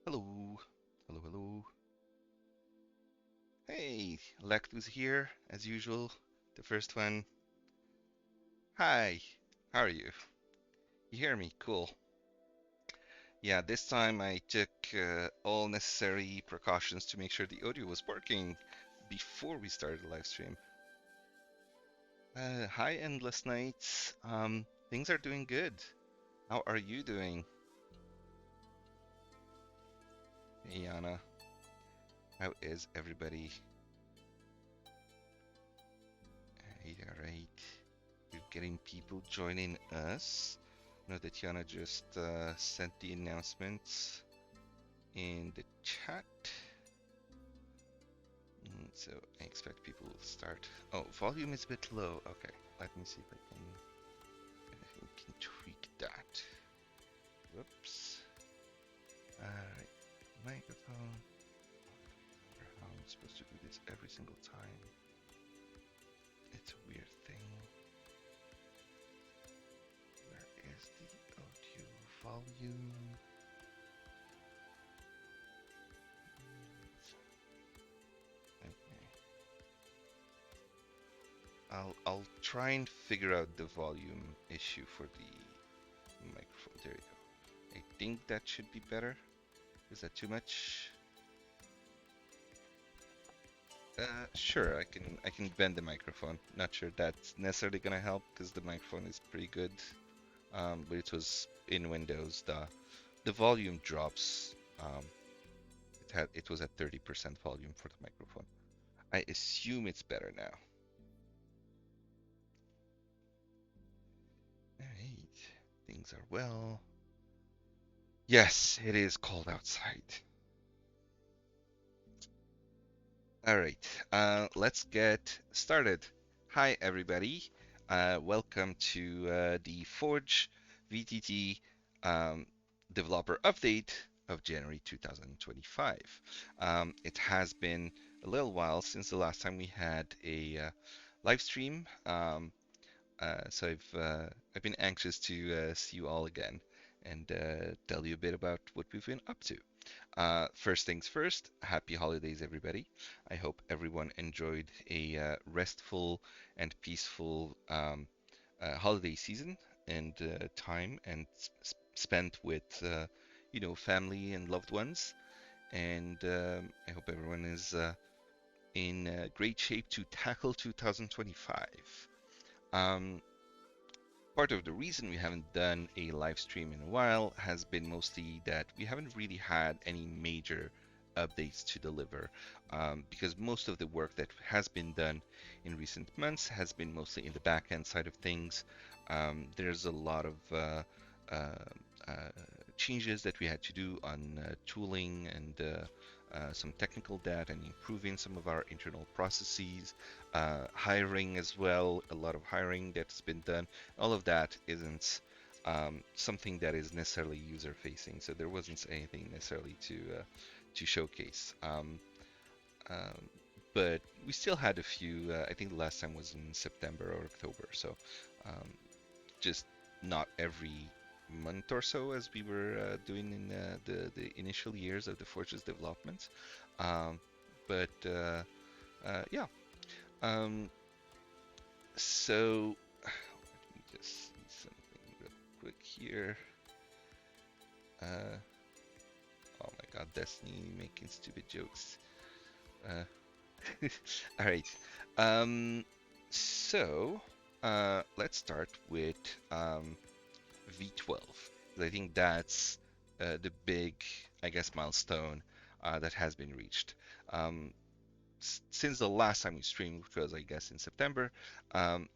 Hello, hello, hello. Hey, Lactus here, as usual. The first one. Hi, how are you? You hear me? Cool. Yeah, this time I took all necessary precautions to make sure the audio was working before we started the live stream. Hi, Endless Nights. Things are doing good. How are you doing? Hey, Yana. How is everybody? Hey, alright. We're getting people joining us. Know that Yana just sent the announcements in the chat. So I expect people will start. Oh, volume is a bit low. Okay, let me see if I can tweak that. Whoops. Alright, microphone. How am I supposed to do this every single time? It's a weird thing. Where is the audio volume? Okay. I'll try and figure out the volume issue for the microphone. There you go. I think that should be better. Is that too much? Sure, I can bend the microphone. Not sure that's necessarily gonna help because the microphone is pretty good. But it was in Windows. The volume drops. It was at 30% volume for the microphone. I assume it's better now. Alright, things are well. Yes, it is cold outside. All right, let's get started. Hi, everybody. Welcome to the Forge VTT um, developer update of January 2025. It has been a little while since the last time we had a live stream, so I've been anxious to see you all again and tell you a bit about what we've been up to. First things first, happy holidays, everybody. I hope everyone enjoyed a restful and peaceful holiday season and time and spent with, family and loved ones. And I hope everyone is in great shape to tackle 2025. Um, Part of the reason we haven't done a live stream in a while has been mostly that we haven't really had any major updates to deliver because most of the work that has been done in recent months has been mostly in the back end side of things. There's a lot of uh, uh, changes that we had to do on tooling and some technical data and improving some of our internal processes, hiring as well, a lot of hiring that's been done. All of that isn't something that is necessarily user facing, so there wasn't anything necessarily to showcase. Um, but we still had a few. I think the last time was in September or October, so um, just not every month or so as we were doing in the initial years of the Forge's development. Um, but yeah, um, so let me just see something real quick here. Uh, oh my God, Destiny making stupid jokes. Uh, all right. Um, so let's start with V12. I think that's the big, I guess, milestone that has been reached. Um, since the last time we streamed, which was, I guess, in September,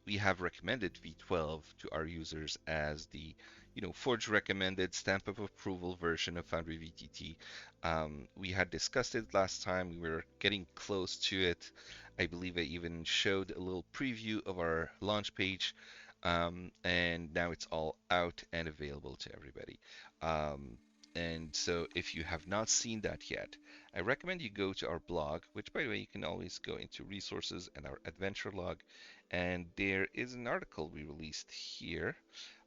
we have recommended V12 to our users as the, Forge recommended stamp of approval version of Foundry VTT. We had discussed it last time. We were getting close to it. I believe I even showed a little preview of our launch page, and now it's all out and available to everybody. Um, and so, if you have not seen that yet, I recommend you go to our blog, which, by the way, you can always go into resources and our adventure log. And there is an article we released here,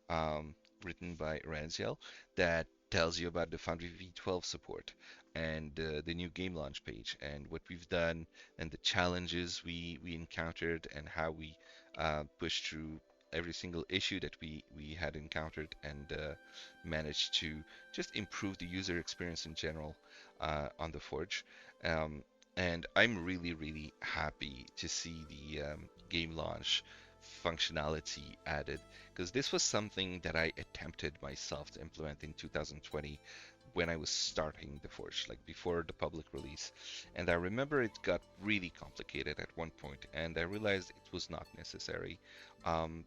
um, written by Ranziel, that tells you about the Foundry V12 support and the new game launch page and what we've done and the challenges we encountered and how we pushed through every single issue that we had encountered and managed to just improve the user experience in general on the Forge. Um, and I'm really happy to see the game launch functionality added because this was something that I attempted myself to implement in 2020 when I was starting the Forge, like before the public release. And I remember it got really complicated at one point, and I realized it was not necessary um,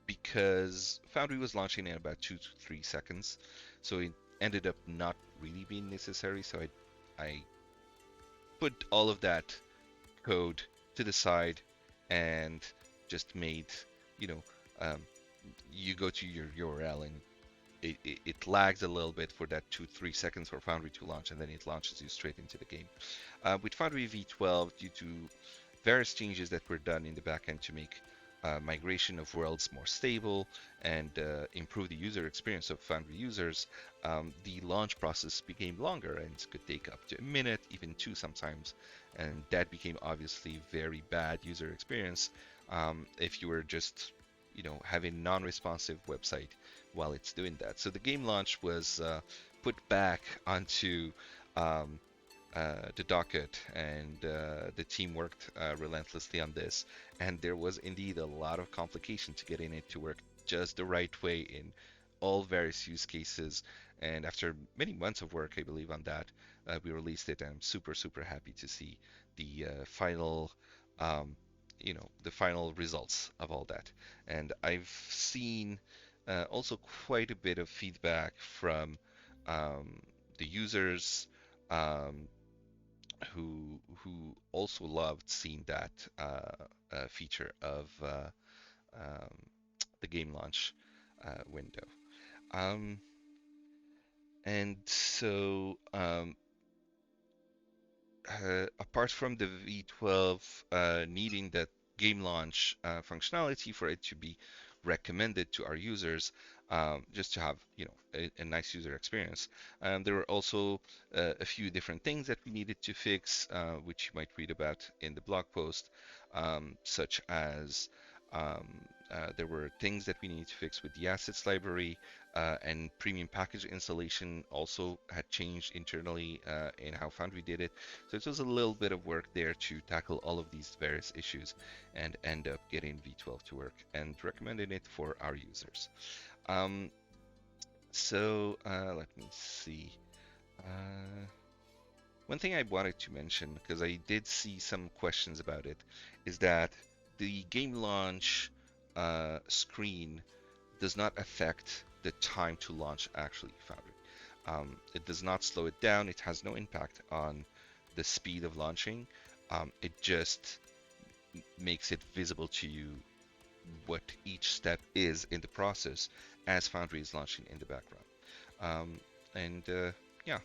because Foundry was launching in about 2 to 3 seconds, so it ended up not really being necessary. So I put all of that code to the side and just made, you know, um, you go to your URL and it lags a little bit for that 2 3 seconds for Foundry to launch, and then it launches you straight into the game. With Foundry V12, due to various changes that were done in the backend to make migration of worlds more stable and improve the user experience of Foundry users, the launch process became longer and could take up to a minute, even two sometimes. And that became obviously very bad user experience if you were just, having non-responsive website while it's doing that. So the game launch was put back onto um, the docket, and the team worked relentlessly on this. And there was indeed a lot of complication to getting it to work just the right way in all various use cases. And after many months of work, I believe, on that, we released it. And I'm super happy to see the um, the final results of all that. And I've seen also quite a bit of feedback from the users, um, who also loved seeing that feature of um, the game launch window. Um, and so, apart from the V12 needing that game launch functionality for it to be recommended to our users, just to have a nice user experience, there were also a few different things that we needed to fix, which you might read about in the blog post, such as um, there were things that we needed to fix with the assets library, and premium package installation also had changed internally in how Foundry did it. So it was a little bit of work there to tackle all of these various issues and end up getting V12 to work and recommending it for our users. Um, let me see. Uh, One thing I wanted to mention, because I did see some questions about it, is that the game launch screen does not affect the time to launch actually Foundry. It does not slow it down. It has no impact on the speed of launching. It just makes it visible to you what each step is in the process as Foundry is launching in the background. Um, and yeah,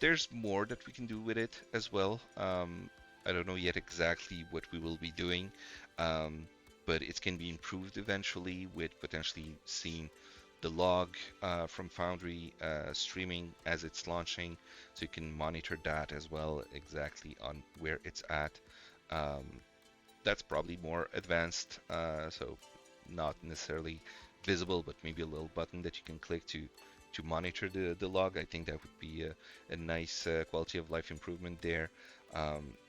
there's more that we can do with it as well. I don't know yet exactly what we will be doing, um, but it can be improved eventually with potentially seeing the log from Foundry streaming as it's launching, so you can monitor that as well exactly on where it's at. Um, that's probably more advanced, so not necessarily visible, but maybe a little button that you can click to monitor the log. I think that would be a nice quality of life improvement there.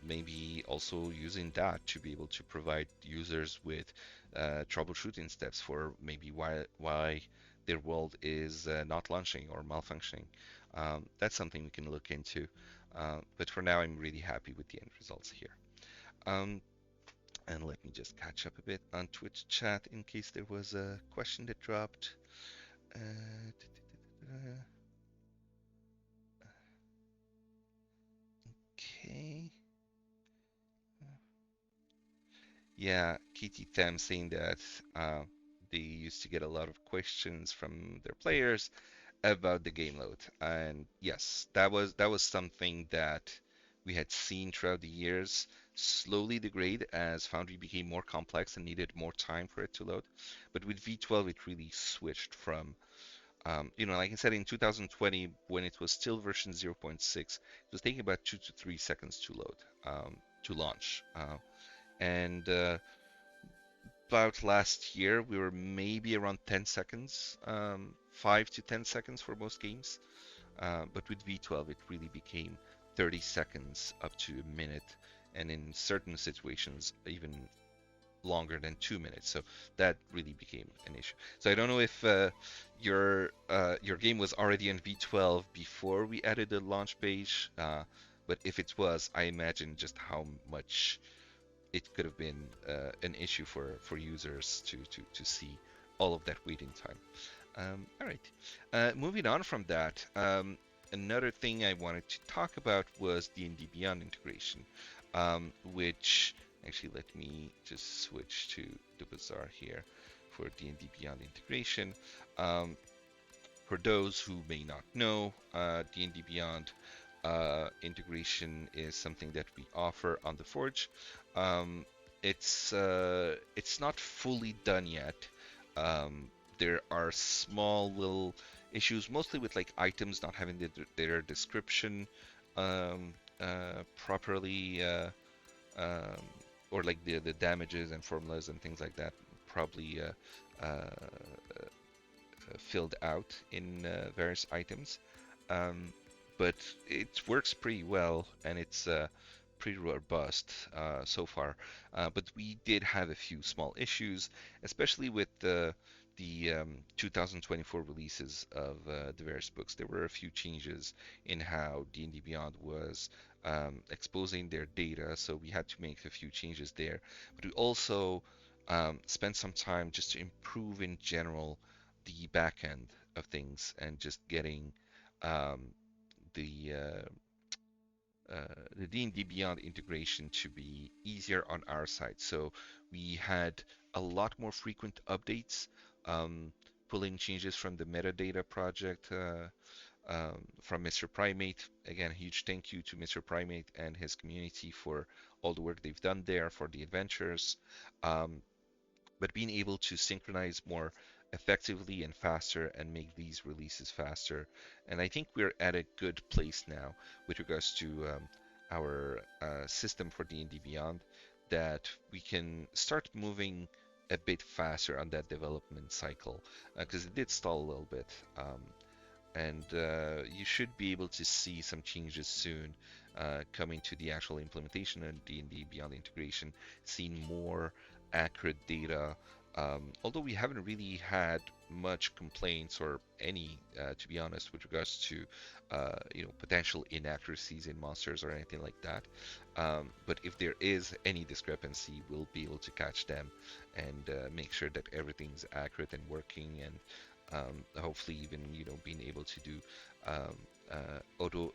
Maybe also using that to be able to provide users with troubleshooting steps for maybe why their world is not launching or malfunctioning. That's something we can look into. But for now, I'm really happy with the end results here. Um, and let me just catch up a bit on Twitch chat in case there was a question that dropped. Okay. Yeah, Kitty Tam saying that they used to get a lot of questions from their players about the game load. And yes, that was something that we had seen throughout the years slowly degrade as Foundry became more complex and needed more time for it to load. But with V12, it really switched from Like I said, in 2020, when it was still version 0.6, it was taking about 2 to 3 seconds to load, to launch. And About last year, we were maybe around 10 seconds, 5 to 10 seconds for most games. But with V12, it really became 30 seconds up to a minute, and in certain situations, even longer than 2 minutes. So that really became an issue. So I don't know if your game was already on V12 before we added the launch page, but if it was, I imagine just how much it could have been an issue for users to see all of that waiting time. All right. Moving on from that, another thing I wanted to talk about was D&D Beyond integration, which actually let me just switch to the Bazaar here for D&D Beyond integration. Um, for those who may not know, D&D Beyond integration is something that we offer on the Forge. Um, it's not fully done yet. There are small little issues, mostly with like items not having their description properly, um, or like the damages and formulas and things like that probably filled out in various items. Um, but it works pretty well and it's pretty robust so far. But we did have a few small issues, especially with the 2024 releases of the various books. There were a few changes in how D&D Beyond was exposing their data, so we had to make a few changes there. But we also spent some time just to improve in general the back end of things and just getting um, the the D&D Beyond integration to be easier on our side. So we had a lot more frequent updates, um, pulling changes from the metadata project from Mr. Primate. Again, a huge thank you to Mr. Primate and his community for all the work they've done there for the adventures. Um, but being able to synchronize more effectively and faster and make these releases faster. And I think we're at a good place now with regards to our system for D&D Beyond that we can start moving a bit faster on that development cycle because it did stall a little bit. And you should be able to see some changes soon coming to the actual implementation of D&D Beyond integration, seeing more accurate data. Although we haven't really had much complaints or any, to be honest, with regards to potential inaccuracies in monsters or anything like that. But if there is any discrepancy, we'll be able to catch them and make sure that everything's accurate and working and hopefully even being able to do um, auto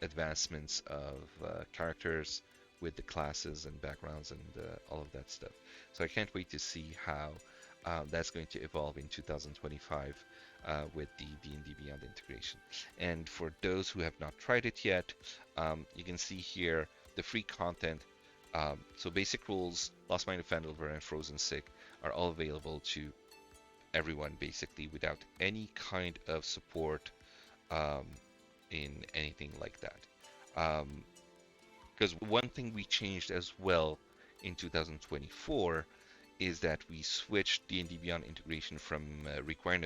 advancements of characters with the classes and backgrounds and all of that stuff. So I can't wait to see how that's going to evolve in 2025 with the D&D Beyond integration. And for those who have not tried it yet, you can see here the free content. So Basic Rules, Lost Mine of Phandelver, and Frozen Sick are all available to everyone basically without any kind of support um, in anything like that. Because one thing we changed as well in 2024 is that we switched D&D Beyond integration from requiring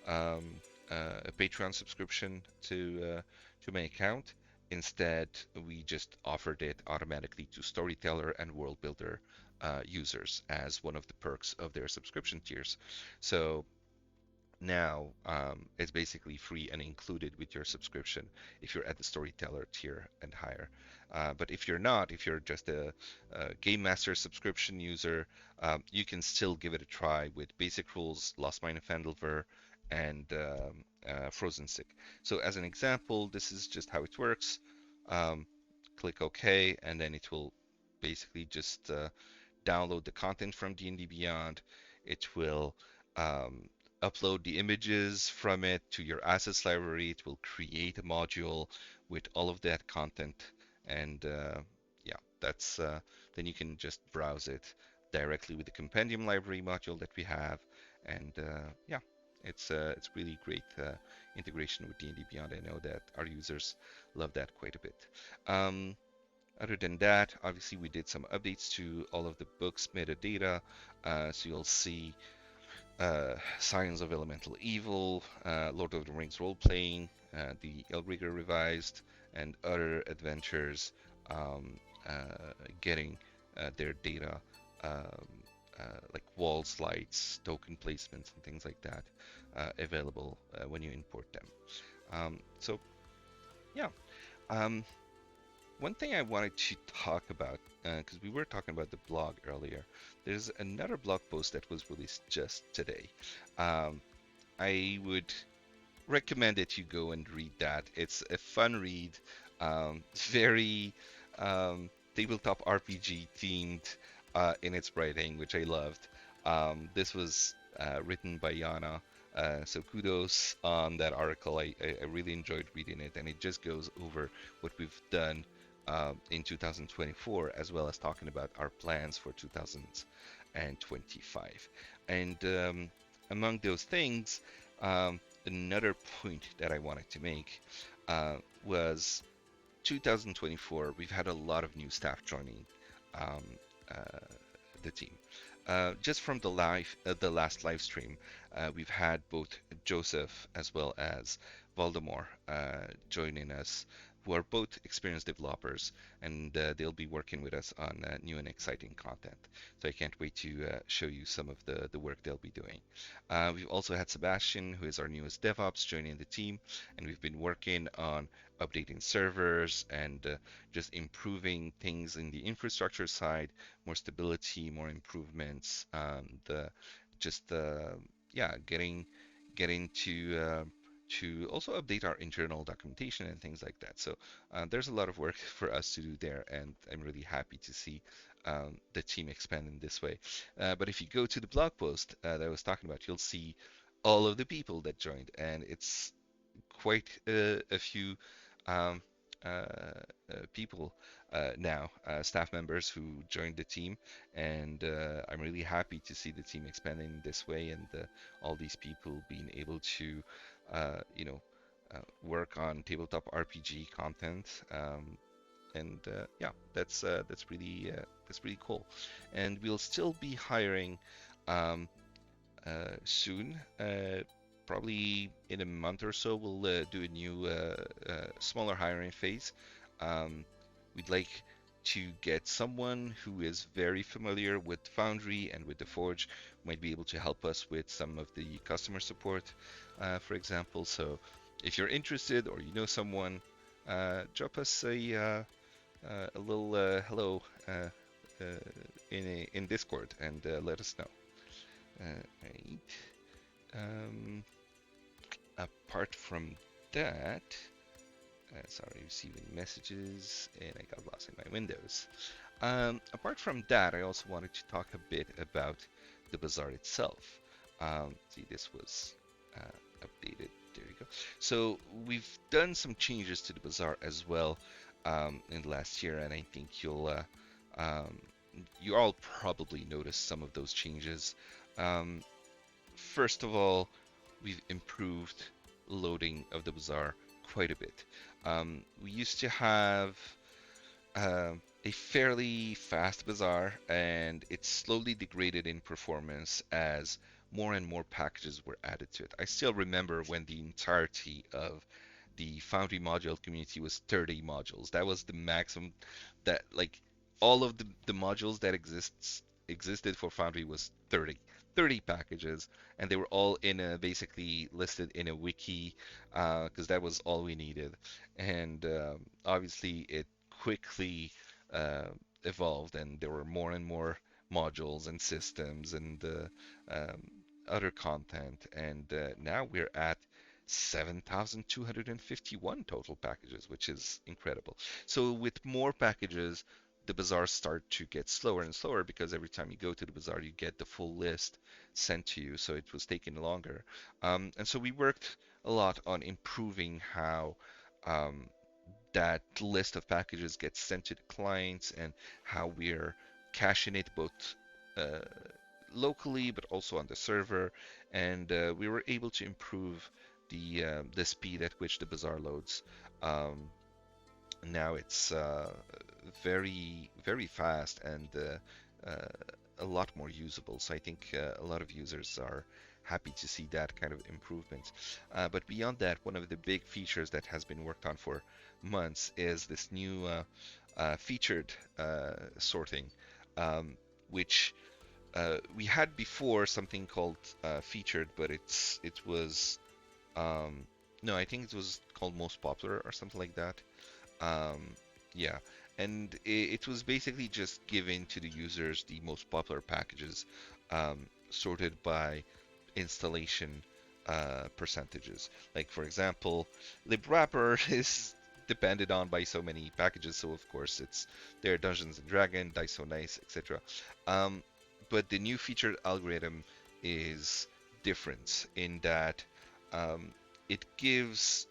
um, a Patreon subscription to my account. Instead, we just offered it automatically to Storyteller and World Builder users as one of the perks of their subscription tiers. So now it's basically free and included with your subscription if you're at the Storyteller tier and higher. But if you're not, if you're just a Game Master subscription user, you can still give it a try with Basic Rules, Lost Mine of Phandelver, and Frozen Sick. So as an example, this is just how it works. Um, Click OK, and then it will basically just download the content from D&D Beyond. It will um, upload the images from it to your assets library. It will create a module with all of that content, and yeah, that's then you can just browse it directly with the compendium library module that we have, and yeah, It's really great integration with D&D Beyond. I know that our users love that quite a bit. Um, Other than that, obviously we did some updates to all of the books metadata. So you'll see Science of Elemental Evil, Lord of the Rings role playing, the Elrigger revised, and other adventures um, getting their data, um, like wall slides, token placements, and things like that, available when you import them. So yeah. Um, One thing I wanted to talk about, because we were talking about the blog earlier, there's another blog post that was released just today. Um, I would recommend that you go and read that. It's a fun read, very tabletop RPG themed in its writing, which I loved. This was written by Yana. So kudos on that article. I really enjoyed reading it, and it just goes over what we've done in 2024, as well as talking about our plans for 2025. And among those things, another point that I wanted to make was 2024. We've had a lot of new staff joining um, uh, the team. Just from the last live stream, we've had both Joseph as well as Voldemort joining us, who are both experienced developers, and they'll be working with us on new and exciting content. So I can't wait to show you some of the work they'll be doing. We've also had Sebastian, who is our newest DevOps, joining the team, and we've been working on updating servers and just improving things in the infrastructure side, more stability, more improvements, the just yeah, getting to also update our internal documentation and things like that. So there's a lot of work for us to do there, and I'm really happy to see the team expand in this way. But if you go to the blog post that I was talking about, you'll see all of the people that joined, and it's quite a few um, people now, staff members who joined the team, and I'm really happy to see the team expanding this way, and all these people being able to, you know, work on tabletop RPG content. And yeah, that's really cool. And we'll still be hiring um, soon. Probably in a month or so, we'll do a new, smaller hiring phase. Um, we'd like to get someone who is very familiar with Foundry and with the Forge, might be able to help us with some of the customer support, for example. So if you're interested or you know someone, drop us a little hello uh, in Discord and let us know. Right. Um, Apart from that, sorry, receiving messages and I got lost in my windows. Apart from that, I also wanted to talk a bit about the bazaar itself. See, this was updated. There you go. So we've done some changes to the bazaar as well in the last year, and I think um, you all probably noticed some of those changes. Um, First of all, we've improved loading of the bazaar quite a bit. We used to have a fairly fast bazaar, and it slowly degraded in performance as more and more packages were added to it. I still remember when the entirety of the Foundry module community was 30 modules. That was the maximum that like all of the modules that existed for Foundry was 30 packages, and they were all in a basically listed in a wiki because that was all we needed. And obviously it quickly uh, evolved, and there were more and more modules and systems and um, other content, and now we're at 7,251 total packages, which is incredible. So with more packages, the bazaars start to get slower and slower because every time you go to the bazaar, you get the full list sent to you. So it was taking longer. And so we worked a lot on improving how um, that list of packages gets sent to the clients and how we're caching it both uh, locally but also on the server, and we were able to improve the speed at which the bazaar loads. Um, Now it's very fast and a lot more usable. So I think a lot of users are happy to see that kind of improvement. But beyond that, one of the big features that has been worked on for months is this new featured sorting, um, which we had before something called featured, but it was um, no, I think it was called most popular or something like that. Um, yeah, and it was basically just given to the users the most popular packages, sorted by installation percentages. Like for example, libwrapper is depended on by so many packages, so of course it's there. Dungeons and Dragon, Dice So Nice, etc. Um, but the new featured algorithm is different in that um, it gives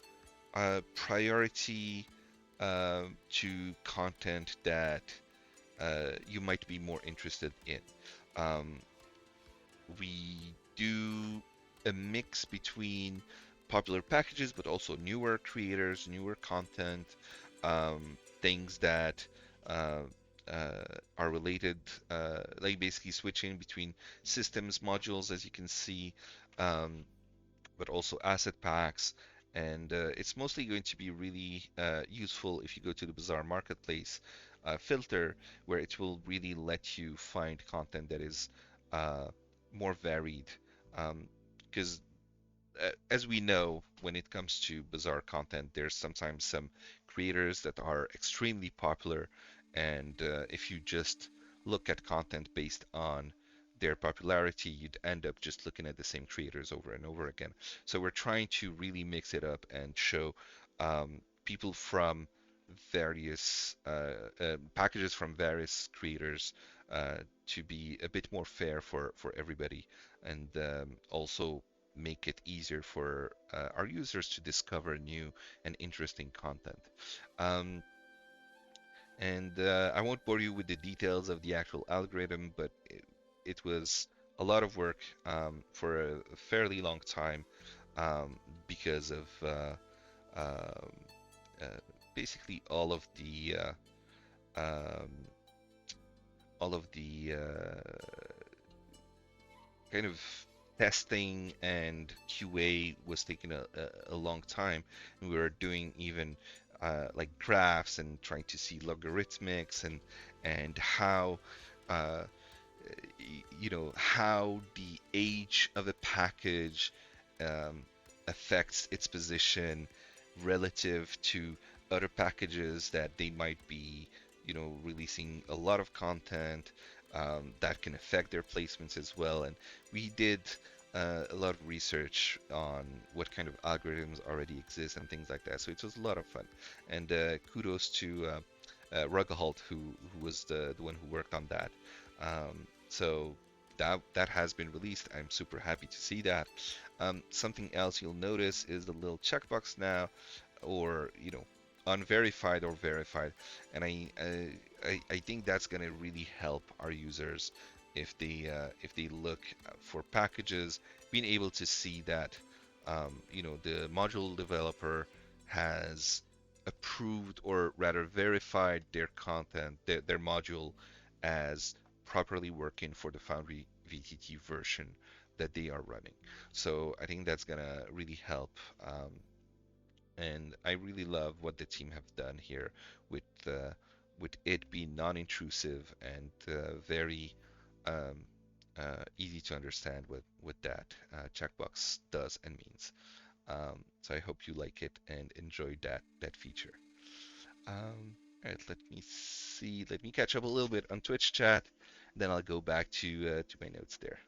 priority to content that you might be more interested in. Um, we do a mix between popular packages, but also newer creators, newer content, things that uh, are related, like basically switching between systems modules, as you can see, um, but also asset packs. And it's mostly going to be really useful if you go to the Bazaar Marketplace filter, where it will really let you find content that is uh, more varied. Because as we know, when it comes to Bazaar content, there's sometimes some creators that are extremely popular, and if you just look at content based on their popularity, you'd end up just looking at the same creators over and over again. So we're trying to really mix it up and show people from various packages from various creators to be a bit more fair for everybody, and also make it easier for our users to discover new and interesting content. Um, and I won't bore you with the details of the actual algorithm, but it was a lot of work for a fairly long time because of um, uh, basically um, all of the kind of testing and QA was taking a long time. And we were doing even like graphs and trying to see logarithmics and how uh, how the age of a package um, affects its position relative to other packages that they might be, releasing a lot of content that can affect their placements as well. And we did a lot of research on what kind of algorithms already exist and things like that. So it was a lot of fun. And kudos to Rugahalt, who was the one who worked on that. So that has been released. I'm super happy to see that. Something else you'll notice is the little checkbox now, or unverified or verified, and I think that's gonna really help our users if they look for packages, being able to see that the module developer has approved or rather verified their content, their module as properly working for the Foundry VTT version that they are running. So I think that's gonna really help. And I really love what the team have done here with it being non-intrusive and very um, easy to understand what that checkbox does and means. So I hope you like it and enjoy that feature. All right, let me see. Let me catch up a little bit on Twitch chat, then I'll go back to my notes there.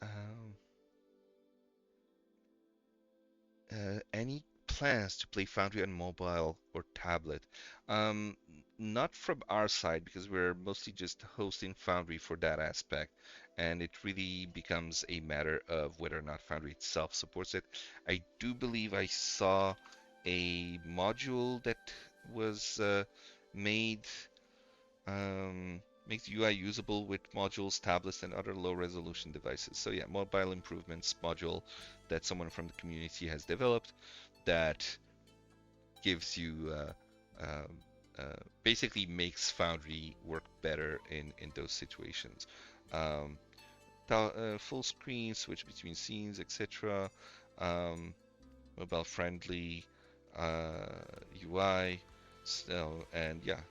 Um, any plans to play Foundry on mobile or tablet? Not from our side because we're mostly just hosting Foundry for that aspect, and it really becomes a matter of whether or not Foundry itself supports it. I do believe I saw a module that was made Makes the UI usable with modules, tablets, and other low-resolution devices. So yeah, mobile improvements module that someone from the community has developed that gives you basically makes Foundry work better in those situations. Um, Full screen, switch between scenes, etc. Um, Mobile friendly UI. So, and yeah,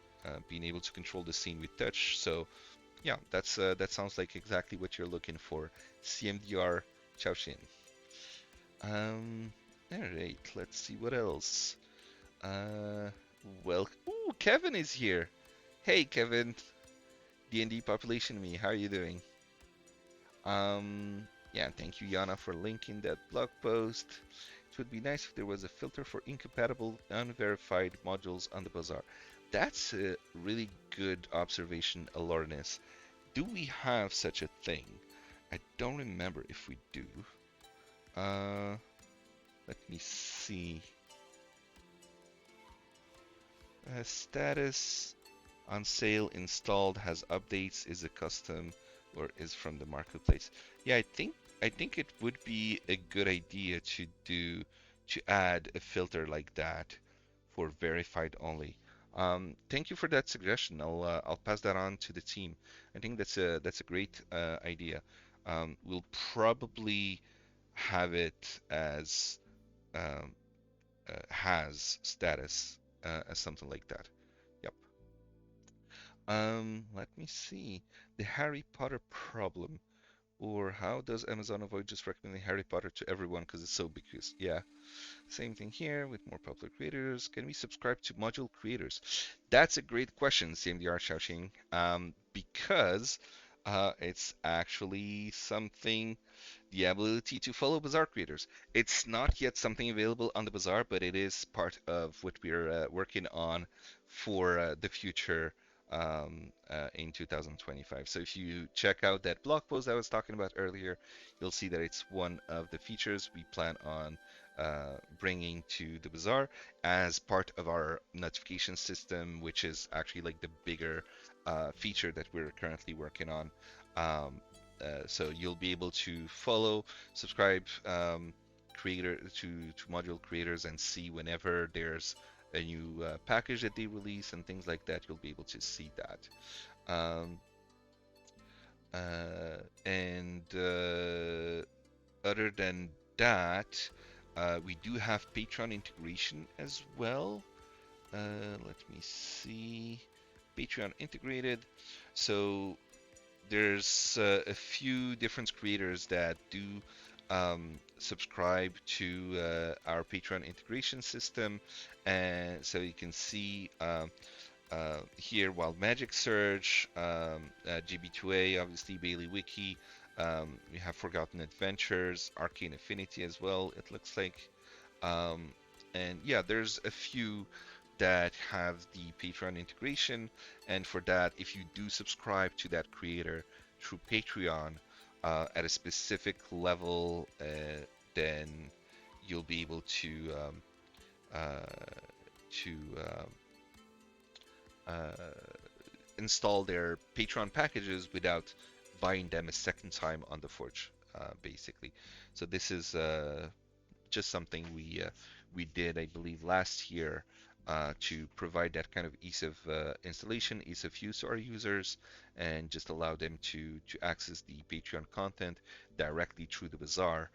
being able to control the scene with touch. So yeah, that sounds like exactly what you're looking for. CMDR Xiaoxin. Um, all right, let's see what else. Uh, ooh, Kevin is here. Hey, Kevin, D&D population me. How are you doing? Yeah, thank you, Yana, for linking that blog post. It would be nice if there was a filter for incompatible, unverified modules on the bazaar. That's a really good observation, Alornis. Do we have such a thing? I don't remember if we do. Uh, Let me see. Status on sale installed has updates, is a custom or is from the marketplace. Yeah, I think it would be a good idea to add a filter like that for verified only. Thank you for that suggestion. I'll pass that on to the team. I think that's a great idea. We'll probably have it as um, has status as something like that. Yep. Let me see. The Harry Potter problem. Or how does Amazon avoid just recommending Harry Potter to everyone because it's so ubiquitous? Yeah, same thing here with more popular creators. Can we subscribe to module creators? That's a great question, CMDR Xiaoxing, because it's actually something, the ability to follow Bazaar creators. It's not yet something available on the Bazaar, but it is part of what we're working on for the future in 2025. So if you check out that blog post I was talking about earlier, you'll see that it's one of the features we plan on bringing to the Bazaar as part of our notification system, which is actually like the bigger feature that we're currently working on. So you'll be able to follow, subscribe to module creators and see whenever there's a new package that they release and things like that. You'll be able to see that. Um, and Other than that, we do have Patreon integration as well. Let me see. Patreon integrated. So there's a few different creators that do subscribe to our Patreon integration system, and so you can see here Wild Magic Surge, GB2A, obviously Bailey Wiki. We have Forgotten Adventures, Arcane Affinity as well. It looks like, um, and yeah, there's a few that have the Patreon integration, and for that, if you do subscribe to that creator through Patreon at a specific level, then you'll be able uh, to uh, install their Patreon packages without buying them a second time on the Forge, basically. So this is just something we did, I believe, last year to provide that kind of ease of installation, ease of use to our users, and just allow them to access the Patreon content directly through the Bazaar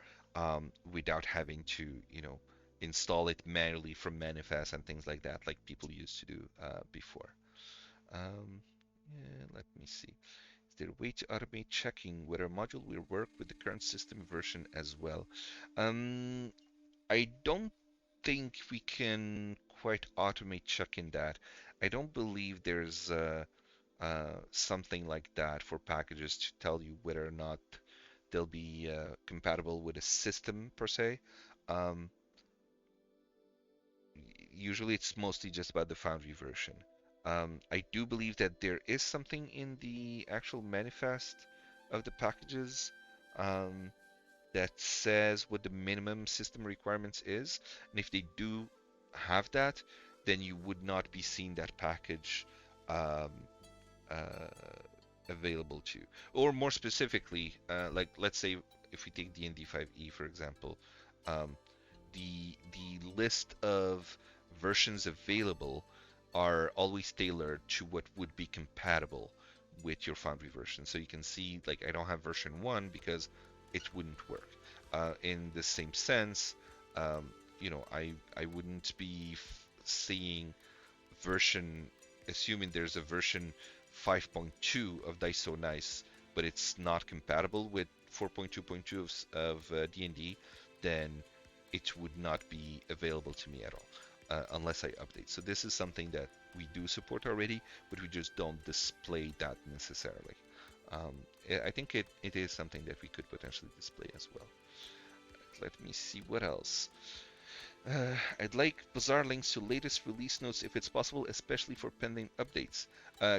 without having to, install it manually from Manifest and things like that, like people used to do before. Um, yeah, let me see. Is there a way to automate checking whether a module will work with the current system version as well? Um, I don't think we can quite automate checking that. I don't believe there's something like that for packages to tell you whether or not they'll be compatible with a system per se. Um, Usually it's mostly just about the Foundry version. I do believe that there is something in the actual manifest of the packages um, that says what the minimum system requirements is, and if they do have that, then you would not be seeing that package um, uh, available to you. Or more specifically, like let's say if we take D&D 5e for example, um, the list of versions available are always tailored to what would be compatible with your Foundry version. So you can see, like, I don't have version 1 because it wouldn't work. In the same sense, um, I wouldn't be seeing version, assuming there's a version 5.2 of Dice So Nice, but it's not compatible with 4.2.2 of D&D, then it would not be available to me at all unless I update. So this is something that we do support already, but we just don't display that necessarily. Um, I think it is something that we could potentially display as well. Let me see what else. I'd like Bazaar links to latest release notes if it's possible, especially for pending updates.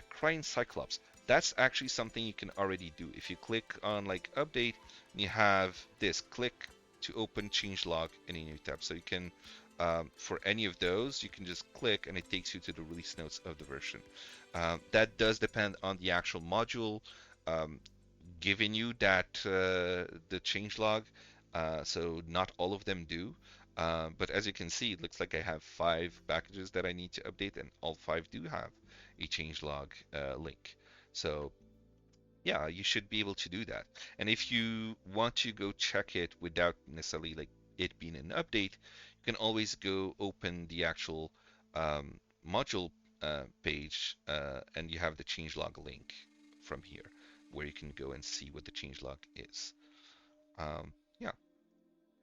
Crying Cyclops. That's actually something you can already do. If you click on like update, you have this click to open changelog in a new tab. So you can, for any of those, you can just click and it takes you to the release notes of the version. That does depend on the actual module um, giving you that the changelog. So not all of them do. But as you can see, it looks like I have 5 packages that I need to update, and all 5 do have a changelog link. So yeah, you should be able to do that. And if you want to go check it without necessarily like it being an update, you can always go open the actual module page, and you have the changelog link from here, where you can go and see what the changelog is. Yeah,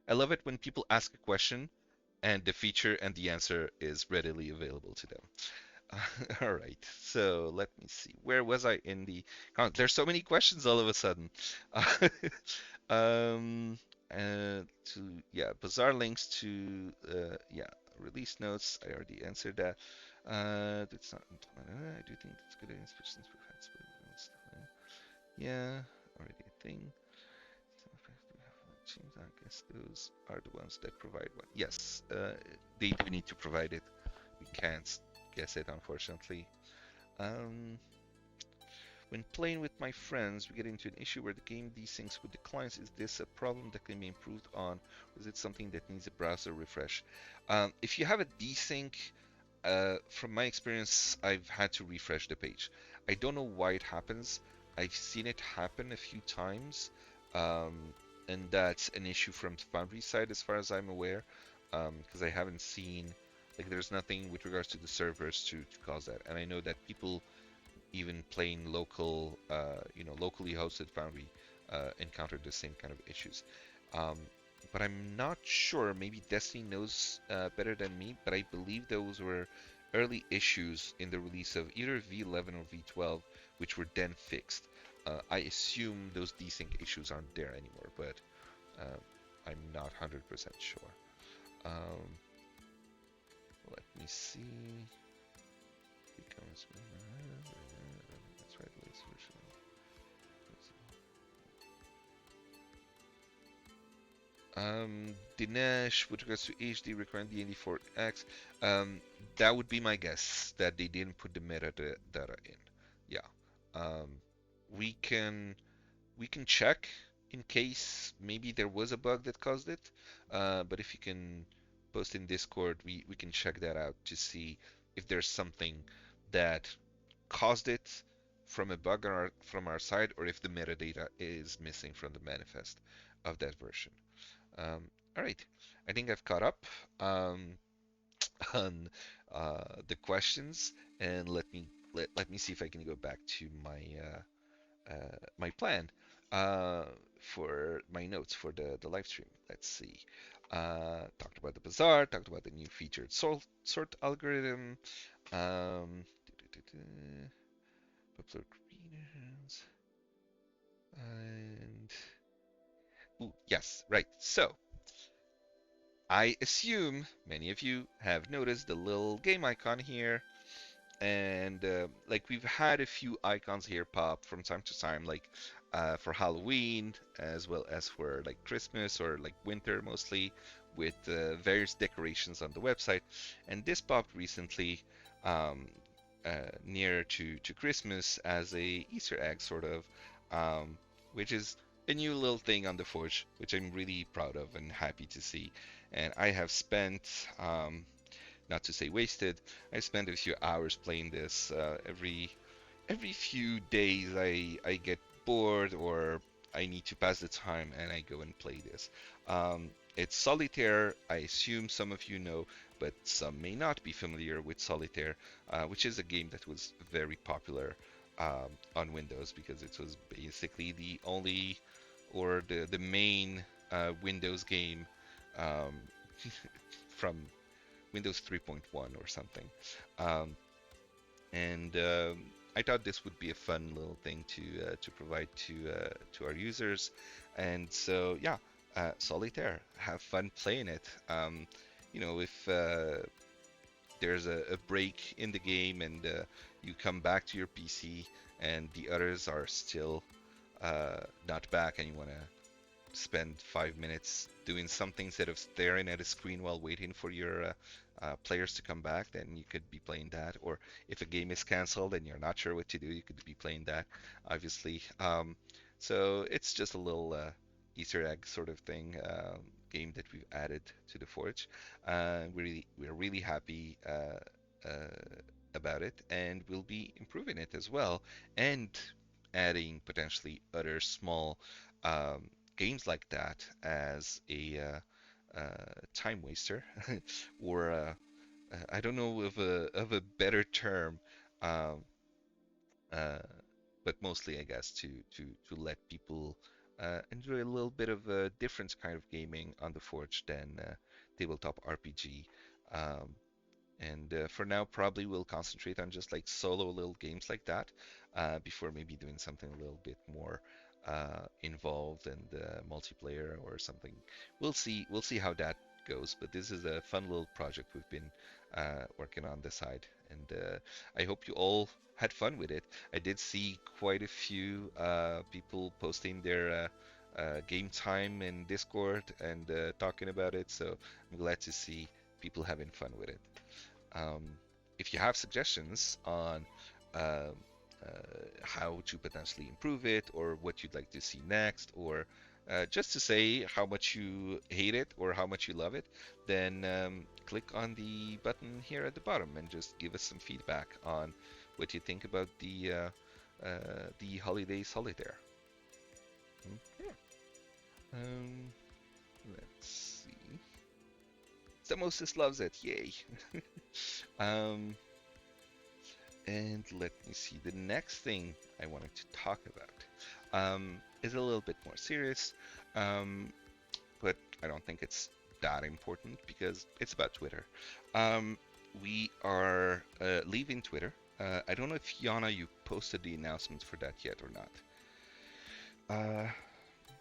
I love it when people ask a question and the feature and the answer is readily available to them. All right, so let me see. Where was I in the? There's so many questions all of a sudden. Um, to yeah, Bazaar links to yeah, release notes. I already answered that. It's not. I do think it's good inspections. Yeah, already a thing. I guess those are the ones that provide one. Yes, they do need to provide it. We can't guess it, unfortunately. Um, when playing with my friends, we get into an issue where the game desyncs with the clients. Is this a problem that can be improved on, or is it something that needs a browser refresh? If you have a desync, from my experience, I've had to refresh the page. I don't know why it happens. I've seen it happen a few times, um, and that's an issue from Foundry side as far as I'm aware, because I haven't seen, like, there's nothing with regards to the servers to cause that. And I know that people even playing local, locally hosted Foundry encountered the same kind of issues. Um, but I'm not sure. Maybe Destiny knows better than me, but I believe those were early issues in the release of either V11 or V12, which were then fixed. I assume those desync issues aren't there anymore, but uh, I'm not 100% sure. Um, Let me see. Becomes that's right. Dinesh, with regards to HD requiring D&D4X, that would be my guess that they didn't put the metadata in. Yeah. Um, we can we can check in case maybe there was a bug that caused it. But if you can post in Discord, we can check that out to see if there's something that caused it from a bug from our side, or if the metadata is missing from the manifest of that version. All right, I think I've caught up on the questions, and let me see if I can go back to my plan uh, for my notes for the live stream. Let's see. Talked about the bazaar, talked about the new featured sort algorithm, popular creators, and ooh, yes, right. So I assume many of you have noticed the little game icon here, and like we've had a few icons here pop from time to time, like for Halloween as well as for like Christmas or like winter mostly, with various decorations on the website. And this popped recently. Um, near to Christmas as a Easter egg sort of, um, which is a new little thing on the Forge, which I'm really proud of and happy to see. And I have spent, not to say wasted, I spent a few hours playing this. Every few days I get bored or I need to pass the time and I go and play this. It's Solitaire. I assume some of you know, but some may not be familiar with Solitaire, which is a game that was very popular on Windows because it was basically the only or the main Windows game um, from Windows 3.1 or something. Um, and I thought this would be a fun little thing to provide to our users. And so yeah, Solitaire, have fun playing it. If there's a break in the game and you come back to your PC and the others are still not back, and you want to spend 5 minutes doing something instead of staring at a screen while waiting for your players to come back, then you could be playing that. Or if a game is canceled and you're not sure what to do, you could be playing that, obviously. So it's just a little Easter egg sort of thing, game that we've added to the Forge. We're really happy about it, and we'll be improving it as well, and adding potentially other small um, games like that as a time waster, or I don't know of a better term, um, uh, but mostly I guess to let people enjoy a little bit of a different kind of gaming on the Forge than tabletop RPG. Um, and for now, probably we'll concentrate on just like solo little games like that before maybe doing something a little bit more involved and multiplayer or something. We'll see. We'll see how that goes. But this is a fun little project we've been working on the side, and I hope you all had fun with it. I did see quite a few people posting their game time in Discord and talking about it. So I'm glad to see people having fun with it. Um, if you have suggestions on uh, how to potentially improve it, or what you'd like to see next, or just to say how much you hate it or how much you love it, then click on the button here at the bottom and just give us some feedback on what you think about the holiday solitaire. Mhm. Um, let's see. Samosis loves it. Yay. um, And let me see, the next thing I wanted to talk about is a little bit more serious, um, but I don't think it's that important because it's about Twitter. Um, we are leaving Twitter. I don't know if Yana, you posted the announcement for that yet or not,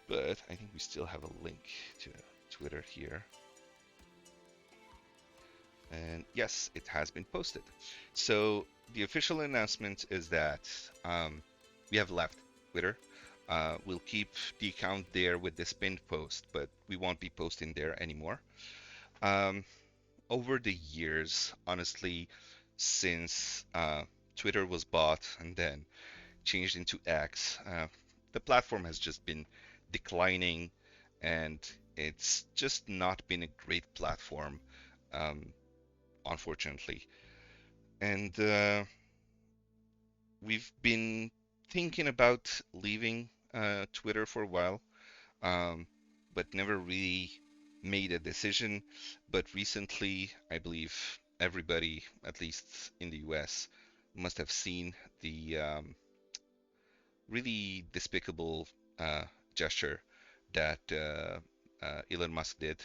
but I think we still have a link to Twitter here. And yes, it has been posted. So the official announcement is that we have left Twitter. We'll keep the account there with this pinned post, but we won't be posting there anymore. Um, Over the years, honestly, since Twitter was bought and then changed into X, the platform has just been declining, and it's just not been a great platform, um, unfortunately. And we've been thinking about leaving Twitter for a while, um, but never really made a decision. But recently, I believe everybody, at least in the US, must have seen the really despicable gesture that Elon Musk did,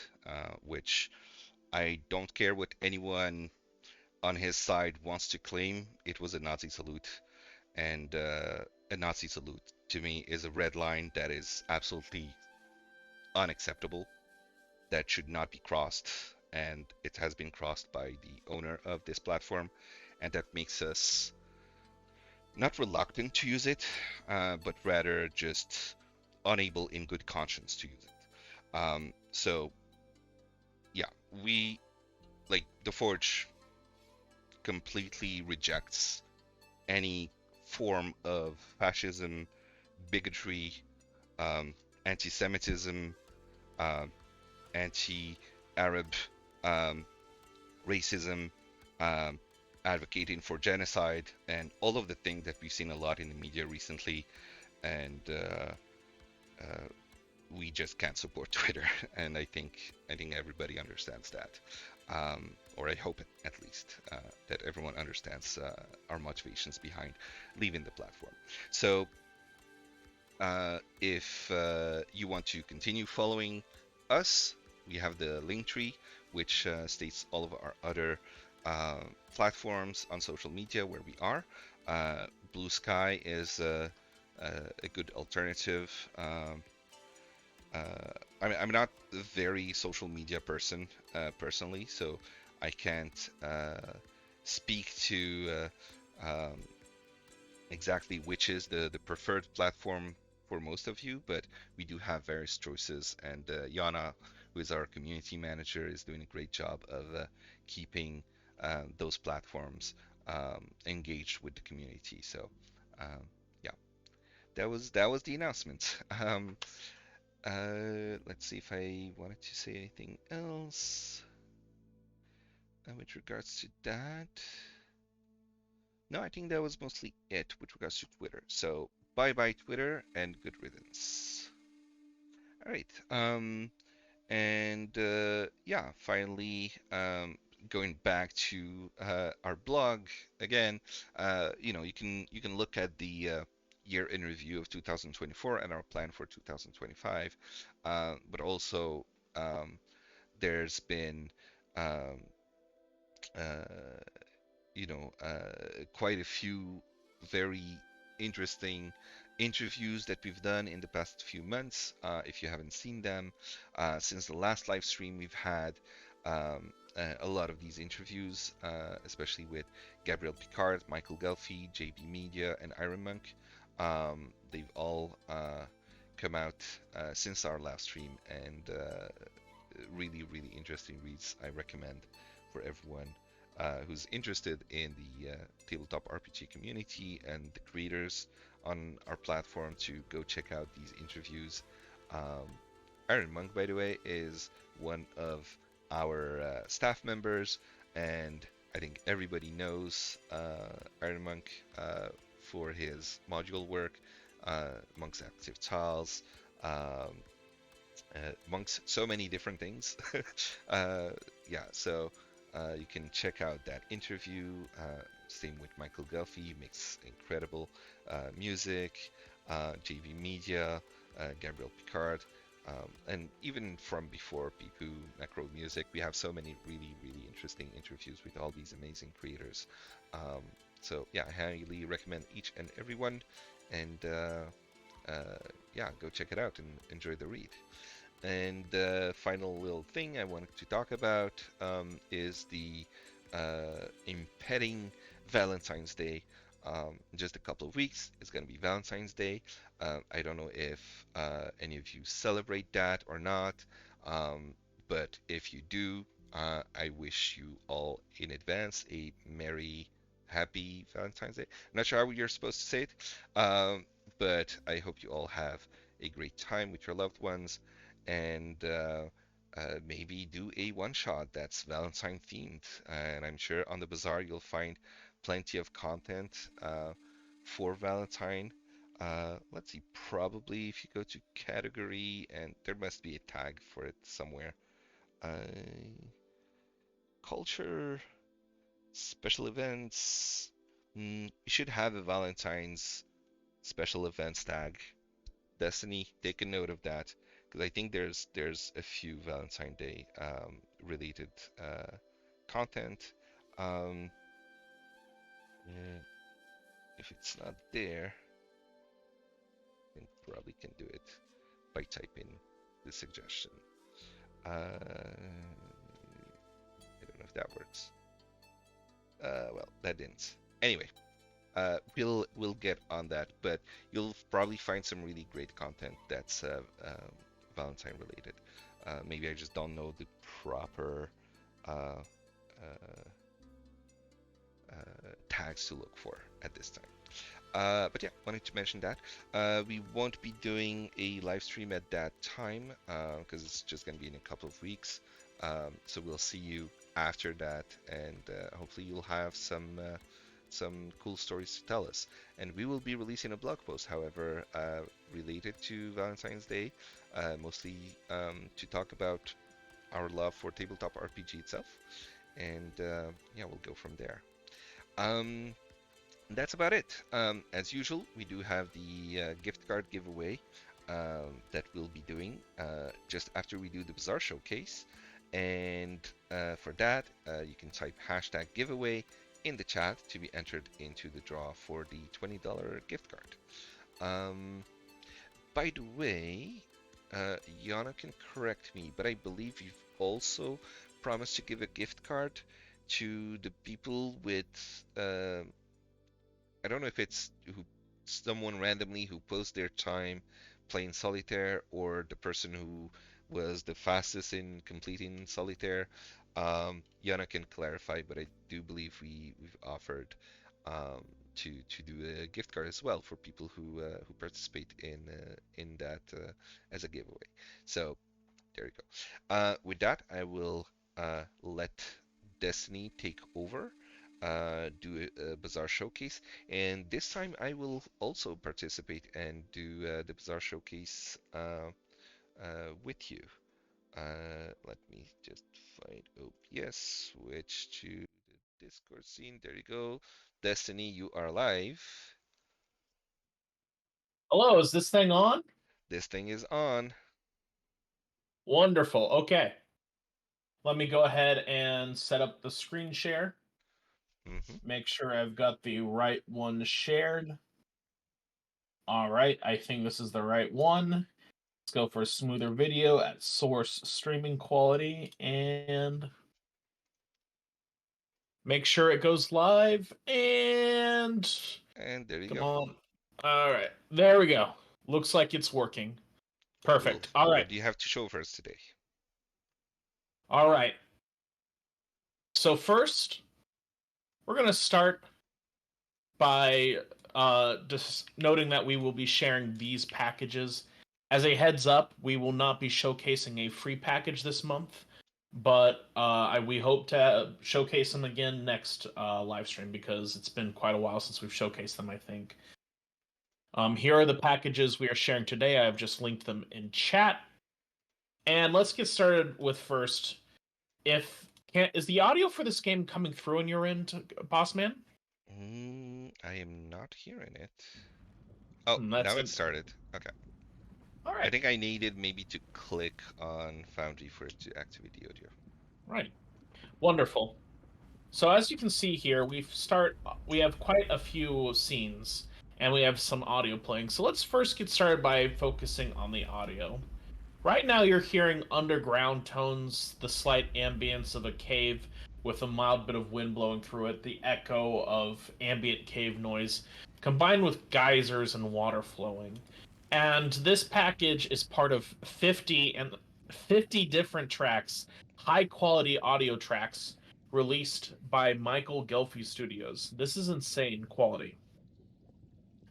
which I don't care what anyone on his side wants to claim. It was a Nazi salute, and a Nazi salute to me is a red line that is absolutely unacceptable, that should not be crossed, and it has been crossed by the owner of this platform, and that makes us not reluctant to use it, but rather just unable in good conscience to use it. So yeah, we like the Forge completely rejects any form of fascism, bigotry, um, anti-Semitism, um, anti-Arab um, racism, um, advocating for genocide, and all of the things that we've seen a lot in the media recently. And uh, we just can't support Twitter, and I think everybody understands that, or I hope at least that everyone understands our motivations behind leaving the platform. So if you want to continue following us, we have the link tree, which states all of our other uh, platforms on social media where we are. Blue Sky is a good alternative. I'm not a very social media person personally, so I can't speak to exactly which is the preferred platform for most of you, but we do have various choices, and Yana, who is our community manager, is doing a great job of keeping those platforms engaged with the community. So, um, yeah, that was the announcement. Let's see if I wanted to say anything else with regards to that. No, I think that was mostly it with regards to Twitter. So bye bye Twitter and good riddance. All right. And yeah, finally, going back to our blog again. You can look at the year in review of 2024 and our plan for 2025. But also, um, there's been um, uh, quite a few very interesting interviews that we've done in the past few months. If you haven't seen them, since the last live stream, we've had a lot of these interviews, especially with Gabriel Picard, Michael Gelfi, JB Media, and Iron Monk. They've all come out since our last stream, and really, really interesting reads. I recommend for everyone who's interested in the tabletop RPG community and the creators on our platform to go check out these interviews. Um, Iron Monk, by the way, is one of our staff members, and I think everybody knows Iron Monk for his module work, Monk's Active Tiles, um, amongst so many different things. uh, yeah, so you can check out that interview. Same with Michael Guffey, he makes incredible music. JV Media, Gabriel Picard, and even from before Pipu Necro Music, we have so many really, really interesting interviews with all these amazing creators. Um, so yeah, I highly recommend each and every one, and yeah, go check it out and enjoy the read. And the final little thing I wanted to talk about is the impending Valentine's Day. In just a couple of weeks, it's going to be Valentine's Day. I don't know if any of you celebrate that or not, um, but if you do, I wish you all in advance a merry, happy Valentine's Day. I'm not sure how you're supposed to say it, but I hope you all have a great time with your loved ones and maybe do a one shot that's Valentine themed. And I'm sure on the bazaar you'll find plenty of content for Valentine. Let's see, probably if you go to category, and there must be a tag for it somewhere. Uh, Culture, special events. We should have a Valentine's special events tag. Destiny, take a note of that because I think there's a few Valentine Day related content. Um, yeah, if it's not there, then probably can do it by typing the suggestion. I don't know if that works. Well, that didn't. Anyway, we'll get on that, but you'll probably find some really great content that's Valentine related. Maybe I just don't know the proper uh, uh, tags to look for at this time. But yeah, wanted to mention that we won't be doing a live stream at that time because it's just going to be in a couple of weeks. So we'll see you after that, and hopefully you'll have some cool stories to tell us. And we will be releasing a blog post, however, related to Valentine's Day, mostly to talk about our love for tabletop RPG itself, and yeah, we'll go from there. Um, that's about it. As usual, we do have the gift card giveaway that we'll be doing just after we do the Bazaar Showcase. And for that, you can type hashtag giveaway in the chat to be entered into the draw for the $20 gift card. By the way, Yana can correct me, but I believe you've also promised to give a gift card to the people with I don't know if it's someone randomly who posts their time playing solitaire or the person who was the fastest in completing solitaire. Yana can clarify, but I do believe we've offered um, to do a gift card as well for people who participate in that as a giveaway. So there you go. With that, I will let Destiny take over, do a Bazaar Showcase, and this time I will also participate and do the Bazaar Showcase with you. Let me just find OBS, switch to the Discord scene. There you go. Destiny, you are live. Hello, is this thing on? This thing is on. Wonderful. Okay. Let me go ahead and set up the screen share. Hmm. Make sure I've got the right one shared. All right, I think this is the right one. Let's go for a smoother video at source streaming quality and make sure it goes live and And there you come go. on. All right, there we go. Looks like it's working. Cool. Perfect. All right. What do you have to show for us today? All right. So first, we're going to start by just noting that we will be sharing these packages. As a heads up, we will not be showcasing a free package this month, but we hope to showcase them again next live stream because it's been quite a while since we've showcased them, I think. Here are the packages we are sharing today. I have just linked them in chat. And let's get started with first. Is the audio for this game coming through on your end, Boss Man? I am not hearing it. Oh, That's now it it. started. Okay. All I right. think I needed maybe to click on Foundry for it to activate the audio. Right. Wonderful. So as you can see here, we have quite a few scenes and we have some audio playing. So let's first get started by focusing on the audio. Right now you're hearing underground tones, the slight ambience of a cave with a mild bit of wind blowing through it, the echo of ambient cave noise combined with geysers and water flowing. And this package is part of 50 different tracks, high quality audio tracks released by Michael Gelfi Studios. This is insane quality.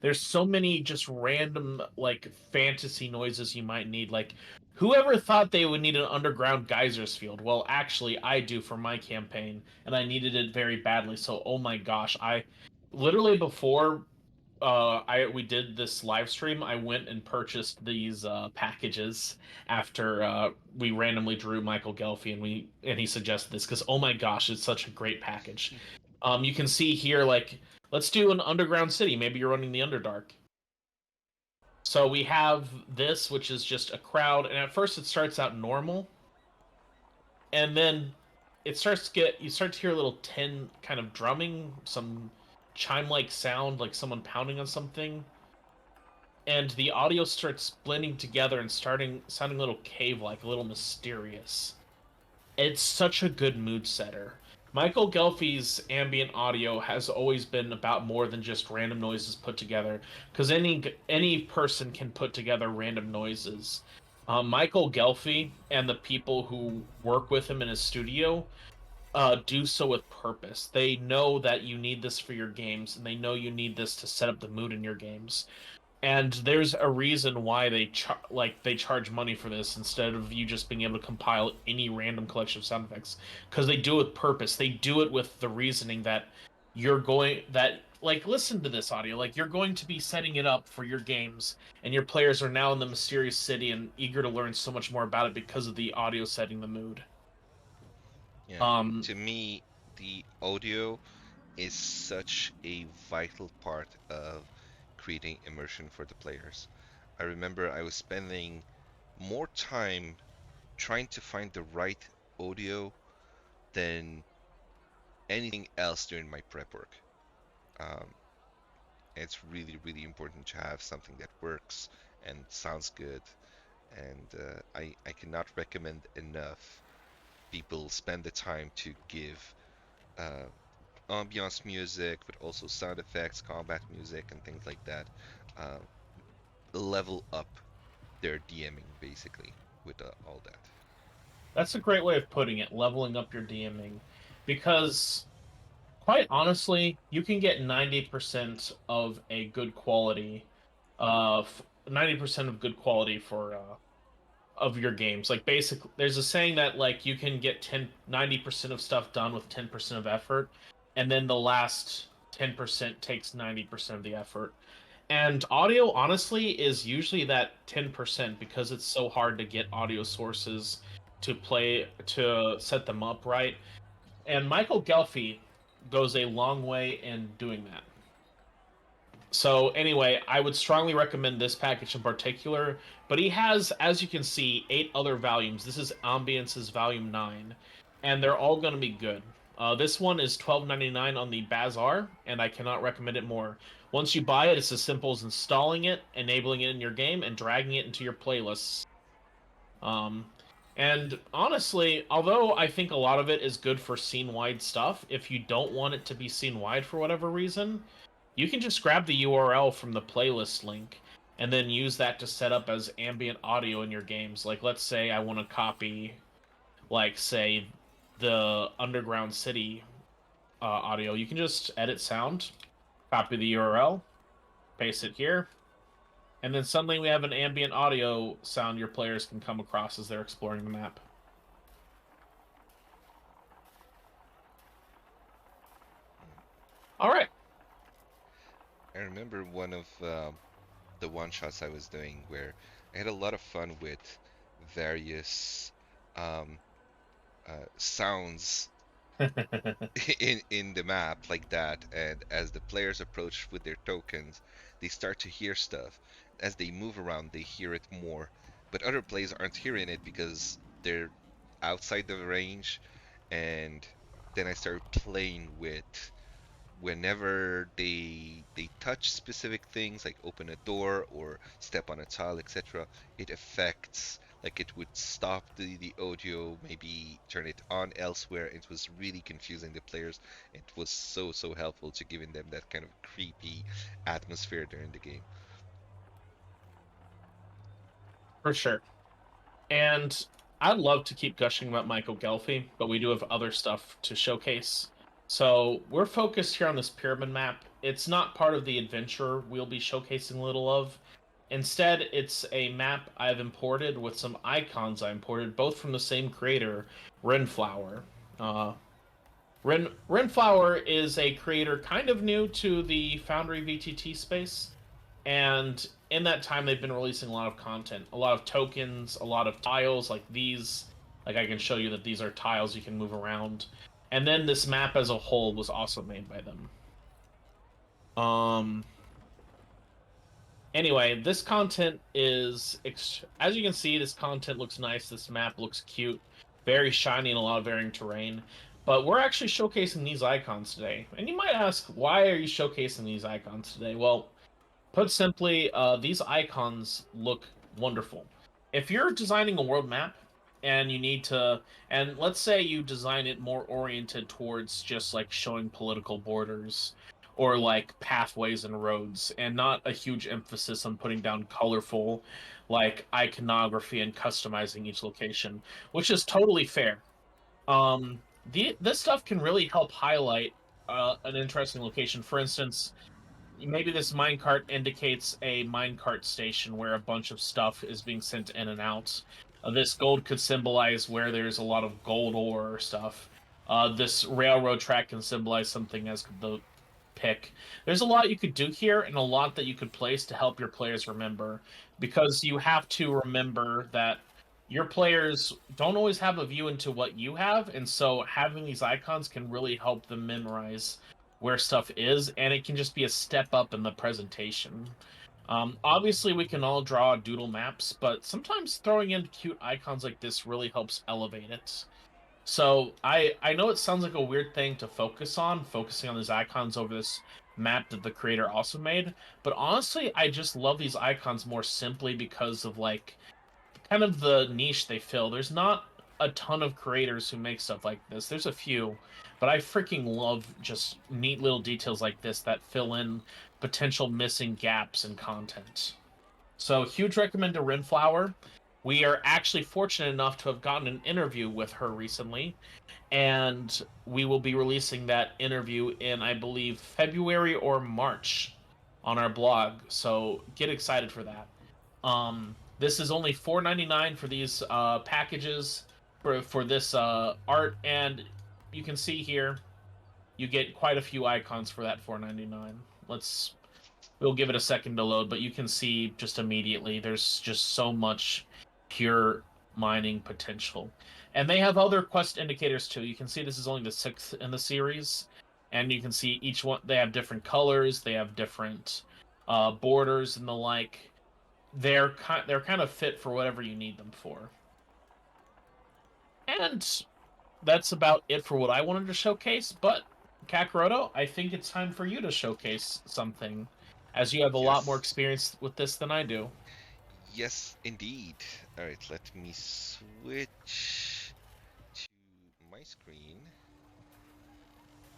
There's so many just random like fantasy noises you might need. Like, whoever thought they would need an underground geysers field? Well, actually, I do for my campaign, and I needed it very badly. So, oh my gosh, I literally before I we did this live stream, I went and purchased these packages after we randomly drew Michael Gelfi and he suggested this because oh my gosh, it's such a great package. You can see here like let's do an underground city. Maybe you're running the Underdark. So we have this, which is just a crowd, and at first it starts out normal, and then you start to hear a little tin kind of drumming, some chime-like sound, like someone pounding on something, and the audio starts blending together and sounding a little cave-like, a little mysterious. It's such a good mood setter. Michael Gelfi's ambient audio has always been about more than just random noises put together, because any person can put together random noises. Michael Gelfi and the people who work with him in his studio do so with purpose. They know that you need this for your games, and they know you need this to set up the mood in your games. And there's a reason why they charge money for this instead of you just being able to compile any random collection of sound effects, because they do it with purpose. They do it with the reasoning that listen to this audio, like you're going to be setting it up for your games, and your players are now in the mysterious city and eager to learn so much more about it because of the audio setting the mood. Yeah. Um, To me, the audio is such a vital part of creating immersion for the players. I remember I was spending more time trying to find the right audio than anything else during my prep work. Um, it's really, really important to have something that works and sounds good. And I cannot recommend enough people spend the time to give uh, ambiance music, but also sound effects, combat music, and things like that. Uh, Level up their DMing basically with all that. that's a great way of putting it, leveling up your DMing, because quite honestly, you can get 90% of a good quality, 90% of good quality for of your games. Like basically, there's a saying that like you can get 90% of stuff done with 10% of effort, and then the last 10% takes 90% of the effort. And audio, honestly, is usually that 10% because it's so hard to get audio sources to set them up right. And Michael Gelfi goes a long way in doing that. So anyway, I would strongly recommend this package in particular, but he has, as you can see, 8 other volumes. This is Ambience's volume 9, and they're all going to be good. This one is $12.99 on the Bazaar, and I cannot recommend it more. Once you buy it, it's as simple as installing it, enabling it in your game, and dragging it into your playlists. Um, and honestly, although I think a lot of it is good for scene-wide stuff, if you don't want it to be scene-wide for whatever reason, you can just grab the URL from the playlist link and then use that to set up as ambient audio in your games. Like, let's say I want to copy, like, say, the Underground City audio. You can just edit sound, copy the URL, paste it here, and then suddenly we have an ambient audio sound your players can come across as they're exploring the map. All right. I remember one of the one shots I was doing where I had a lot of fun with various um, sounds in the map like that, and as the players approach with their tokens, they start to hear stuff. As they move around, they hear it more, but other players aren't hearing it because they're outside the range. And then I started playing with whenever they touch specific things like open a door or step on a tile, etc. It affects, like it would stop the audio, maybe turn it on elsewhere. It was really confusing the players. It was so helpful to giving them that kind of creepy atmosphere during the game. For sure. And I'd love to keep gushing about Michael Gelfi, but we do have other stuff to showcase. So we're focused here on this pyramid map. It's not part of the adventure we'll be showcasing a little of. Instead, it's a map I've imported with some icons I imported, both from the same creator, Renflower. Uh, Renflower is a creator kind of new to the Foundry VTT space, and in that time they've been releasing a lot of content, a lot of tokens, a lot of tiles like these. Like I can show you that these are tiles you can move around, and then this map as a whole was also made by them. um anyway, this content is as you can see, this content looks nice, this map looks cute, very shiny and a lot of varying terrain. But we're actually showcasing these icons today, and you might ask, why are you showcasing these icons today? Well, put simply, these icons look wonderful. If you're designing a world map and you need to, and let's say you design it more oriented towards just like showing political borders or like pathways and roads, and not a huge emphasis on putting down colorful like iconography and customizing each location, which is totally fair. This stuff can really help highlight an interesting location. For instance, maybe this minecart indicates a minecart station where a bunch of stuff is being sent in and out. This gold could symbolize where there's a lot of gold ore or stuff. This railroad track can symbolize something as the pick. There's a lot you could do here and a lot that you could place to help your players remember, because you have to remember that your players don't always have a view into what you have, and so having these icons can really help them memorize where stuff is, and it can just be a step up in the presentation. Obviously, we can all draw doodle maps, but sometimes throwing in cute icons like this really helps elevate it. So I know it sounds like a weird thing to focusing on these icons over this map that the creator also made, but honestly, I just love these icons more simply because of like kind of the niche they fill. There's not a ton of creators who make stuff like this. There's a few, but I freaking love just neat little details like this that fill in potential missing gaps in content. So, huge recommend to Renflower. We are actually fortunate enough to have gotten an interview with her recently, and we will be releasing that interview in, I believe, February or March on our blog. So, get excited for that. This is only $4.99 for these packages for this art, and you can see here you get quite a few icons for that $4.99. We'll give it a second to load, but you can see just immediately there's just so much pure mining potential. And they have other quest indicators too. You can see this is only the sixth in the series, and you can see each one, they have different colors, they have different borders and the like. They're kind of fit for whatever you need them for. And that's about it for what I wanted to showcase. But Kakaroto, I think it's time for you to showcase something, as you have a lot more Yes, experience with this than I do. yes, indeed. All right, let me switch to my screen.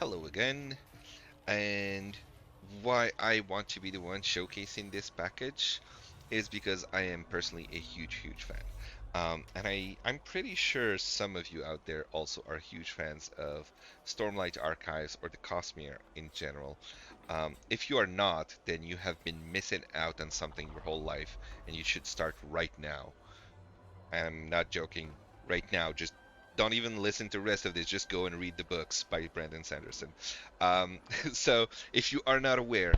Hello again. And why I want to be the one showcasing this package is because I am personally a huge fan. And I'm pretty sure some of you out there also are huge fans of Stormlight Archives or the Cosmere in general. If you are not, then you have been missing out on something your whole life, and you should start right now. I'm not joking. Right now, just don't even listen to the rest of this. Just go and read the books by Brandon Sanderson. So, if you are not aware,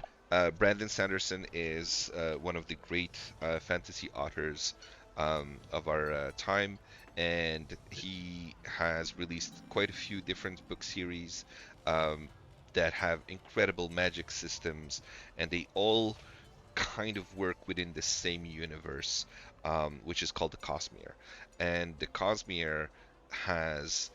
Brandon Sanderson is one of the great fantasy authors of our time, and he has released quite a few different book series um, that have incredible magic systems, and they all kind of work within the same universe, which is called the Cosmere. And the Cosmere has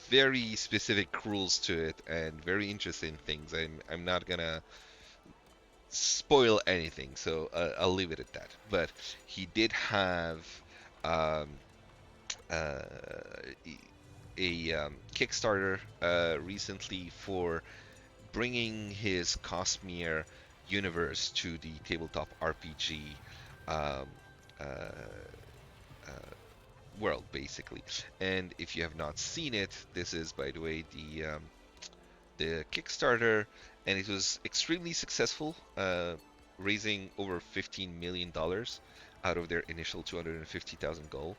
very specific rules to it and very interesting things. I'm not gonna spoil anything, so I'll leave it at that. But he did have um, uh, a Kickstarter recently for bringing his Cosmere universe to the tabletop RPG um, uh, uh, world, basically. And if you have not seen it, this is, by the way, the Kickstarter, and it was extremely successful, raising over $15 million out of their initial 250,000 goal,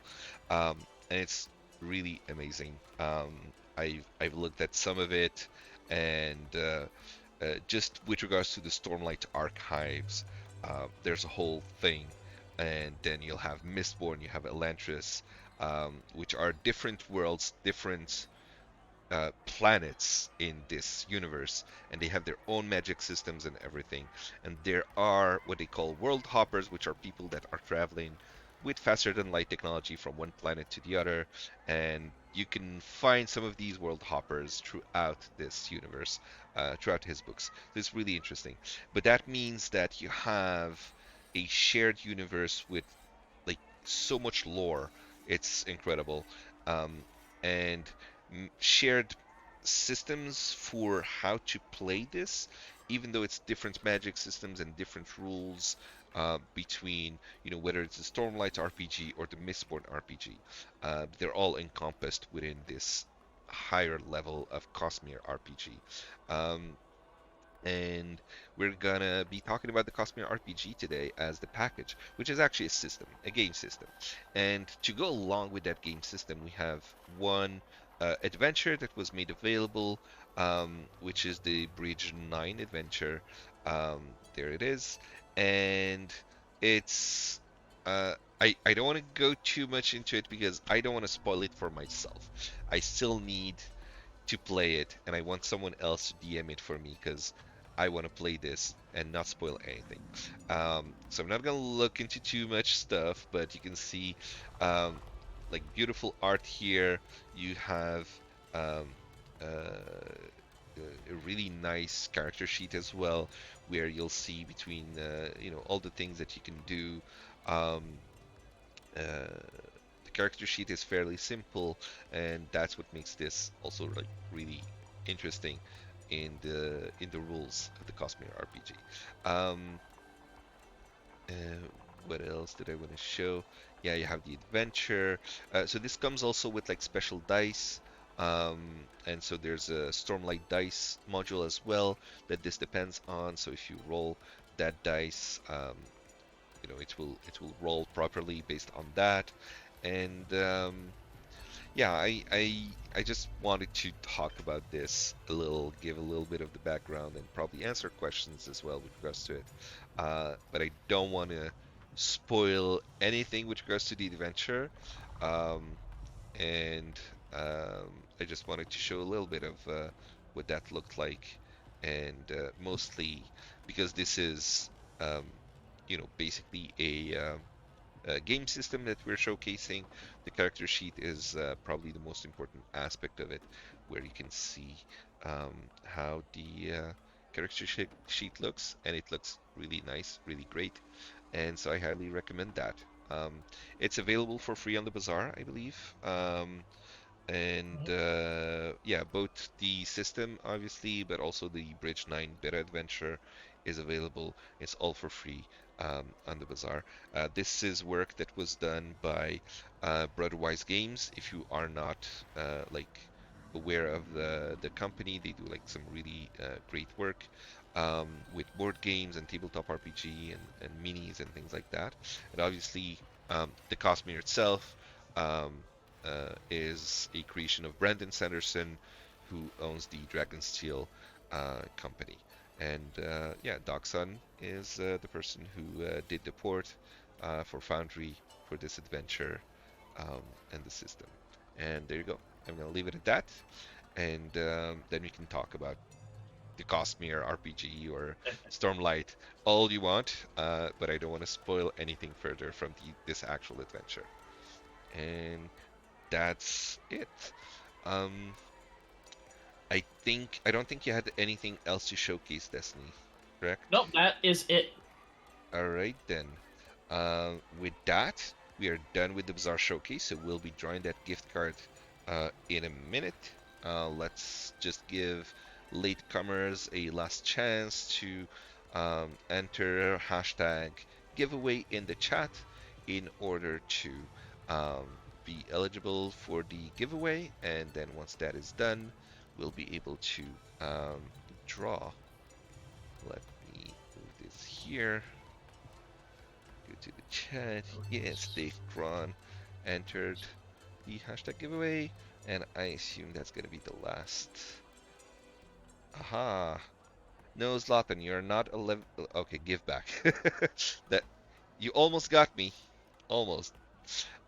and it's really amazing. I've looked at some of it, and just with regards to the Stormlight Archives, there's a whole thing, and then you'll have Mistborn, you have Elantris, which are different worlds, different planets in this universe, and they have their own magic systems and everything. And there are what they call world hoppers, which are people that are traveling with faster than light technology from one planet to the other. And you can find some of these world hoppers throughout this universe, throughout his books. So it's really interesting. But that means that you have a shared universe with like so much lore. It's incredible. And shared systems for how to play this, even though it's different magic systems and different rules. between, whether it's the Stormlight RPG or the Mistborn RPG. They're all encompassed within this higher level of Cosmere RPG. Um, and we're gonna be talking about the Cosmere RPG today as the package, which is actually a system, a game system. And to go along with that game system, we have one adventure that was made available, which is the Bridge 9 adventure. Um, there it is, and it's I don't want to go too much into it because I don't want to spoil it for myself. I still need to play it, and I want someone else to DM it for me because I want to play this and not spoil anything. So I'm not gonna look into too much stuff, but you can see like beautiful art here. You have um, a really nice character sheet as well, where you'll see between all the things that you can do. Um, the character sheet is fairly simple, and that's what makes this also like really interesting in the rules of the Cosmere RPG. Um, uh, what else did I want to show? Yeah, you have the adventure. So this comes also with like special dice. Um, and so there's a Stormlight dice module as well that this depends on. So if you roll that dice, it will roll properly based on that. And yeah, I just wanted to talk about this a little, give a little bit of the background, and probably answer questions as well with regards to it. But I don't want to spoil anything with regards to the adventure, um, and I just wanted to show a little bit of what that looked like, and mostly because this is, um, basically a game system that we're showcasing. The character sheet is probably the most important aspect of it, where you can see how the character sheet looks, and it looks really nice, really great, and so I highly recommend that. Um, it's available for free on the Bazaar, I believe. And yeah, both the system, obviously, but also the Bridge 9 beta adventure is available. It's all for free on the Bazaar. This is work that was done by Brotherwise Games. If you are not like aware of the company, they do like some really great work with board games and tabletop RPG and minis and things like that. And obviously, the Cosmere itself. Um, is a creation of Brandon Sanderson, who owns the Dragonsteel company. And yeah, Dogson is the person who did the port for Foundry for this adventure and the system. And there you go. I'm going to leave it at that. And then we can talk about the Cosmere RPG or Stormlight all you want, but I don't want to spoil anything further from this actual adventure. And that's it. Um, I don't think you had anything else to showcase, Destiny, correct? Nope, that is it. All right then. With that, we are done with the Bazaar showcase, so we'll be drawing that gift card in a minute. Let's just give latecomers a last chance to enter hashtag giveaway in the chat in order to um, be eligible for the giveaway, and then once that is done, we'll be able to draw. Let me move this here. Go to the chat. Yes, Dave Cron entered the hashtag giveaway, and I assume that's gonna be the last. Aha. No, Zlatan, you're not 11. Okay, give back. That you almost got me. Almost.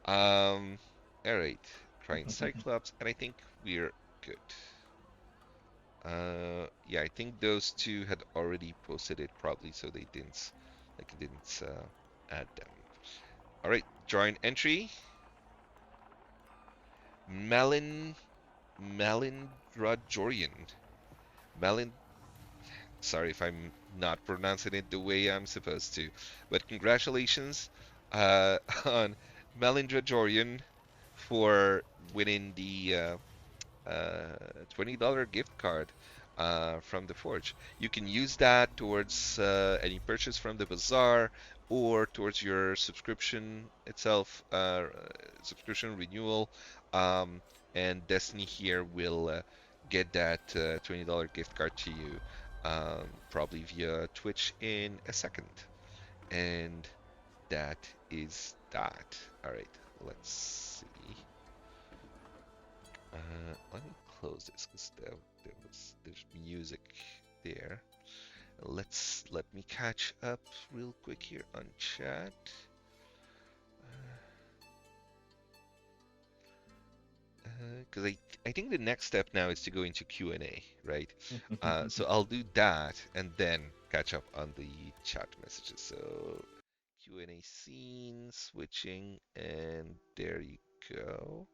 Um, all right. Trying Cyclops, and I think we're good. Yeah, I think those two had already posted it probably, so they didn't, add them. All right, drawing entry. Malindrajorian. Malin. Sorry if I'm not pronouncing it the way I'm supposed to, but congratulations on Malindrajorian for winning the $20 gift card from the Forge. You can use that towards any purchase from the Bazaar or towards your subscription itself, subscription renewal. Um, and Destiny here will get that $20 gift card to you, probably via Twitch in a second. And that is that. All right, let's see. Let me close this because there's music there. Let me catch up real quick here on chat. Because I think the next step now is to go into Q&A, right? So I'll do that and then catch up on the chat messages. So Q&A scene switching, and there you go.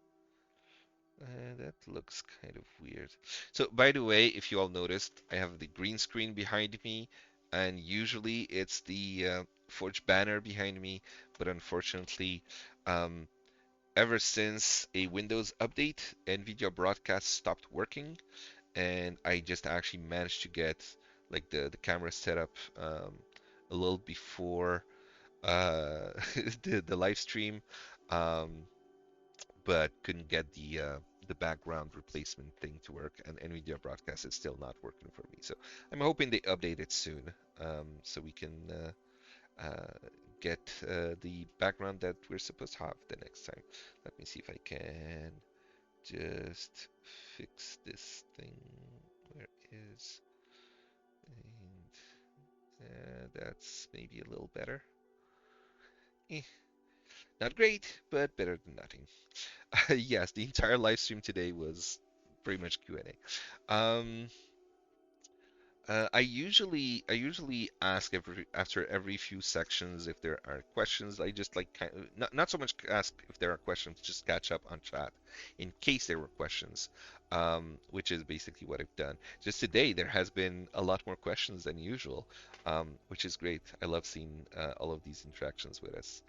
That looks kind of weird. So by the way, if you all noticed, I have the green screen behind me, and usually it's the Forge banner behind me, but unfortunately, um, ever since a Windows update, NVIDIA Broadcast stopped working, and I just actually managed to get like the camera set up a little before the live stream, um, but couldn't get the background replacement thing to work, and NVIDIA Broadcast is still not working for me. So I'm hoping they update it soon, so we can get the background that we're supposed to have the next time. Let me see if I can just fix this thing. Where is and that's maybe a little better. Eh, not great, but better than nothing. Yes, the entire live stream today was pretty much Q&A. I usually ask after every few sections if there are questions. I just like not so much ask if there are questions, just catch up on chat in case there were questions, which is basically what I've done. Just today there has been a lot more questions than usual, which is great. I love seeing all of these interactions with us.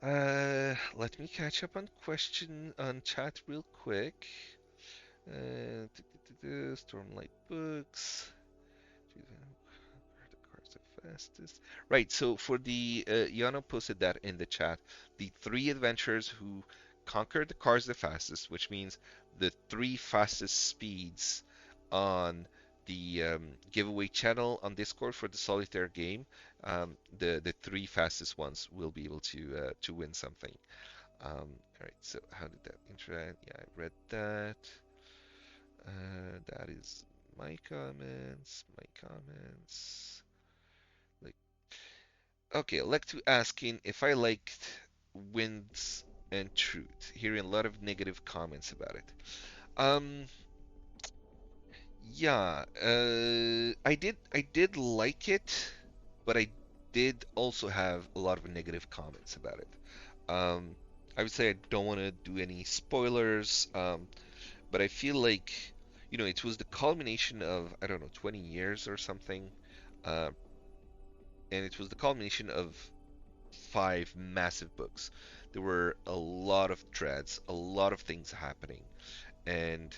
Let me catch up on question on chat real quick. Stormlight books. The cards the fastest. Right, so for the Yano posted that in the chat. The three adventurers who conquered the cars the fastest, which means the three fastest speeds on the giveaway channel on Discord for the solitaire game. The three fastest ones will be able to win something. All right, so how did that interact? Yeah, I read that. That is my comments. My comments. Like, okay, Lectu asking if I liked Winds and Truth. Hearing a lot of negative comments about it. Um, yeah, I did like it, but I did also have a lot of negative comments about it. Um, I would say I don't want to do any spoilers, but I feel like, it was the culmination of, I don't know, 20 years or something, uh, and it was the culmination of five massive books. There were a lot of threads, a lot of things happening, and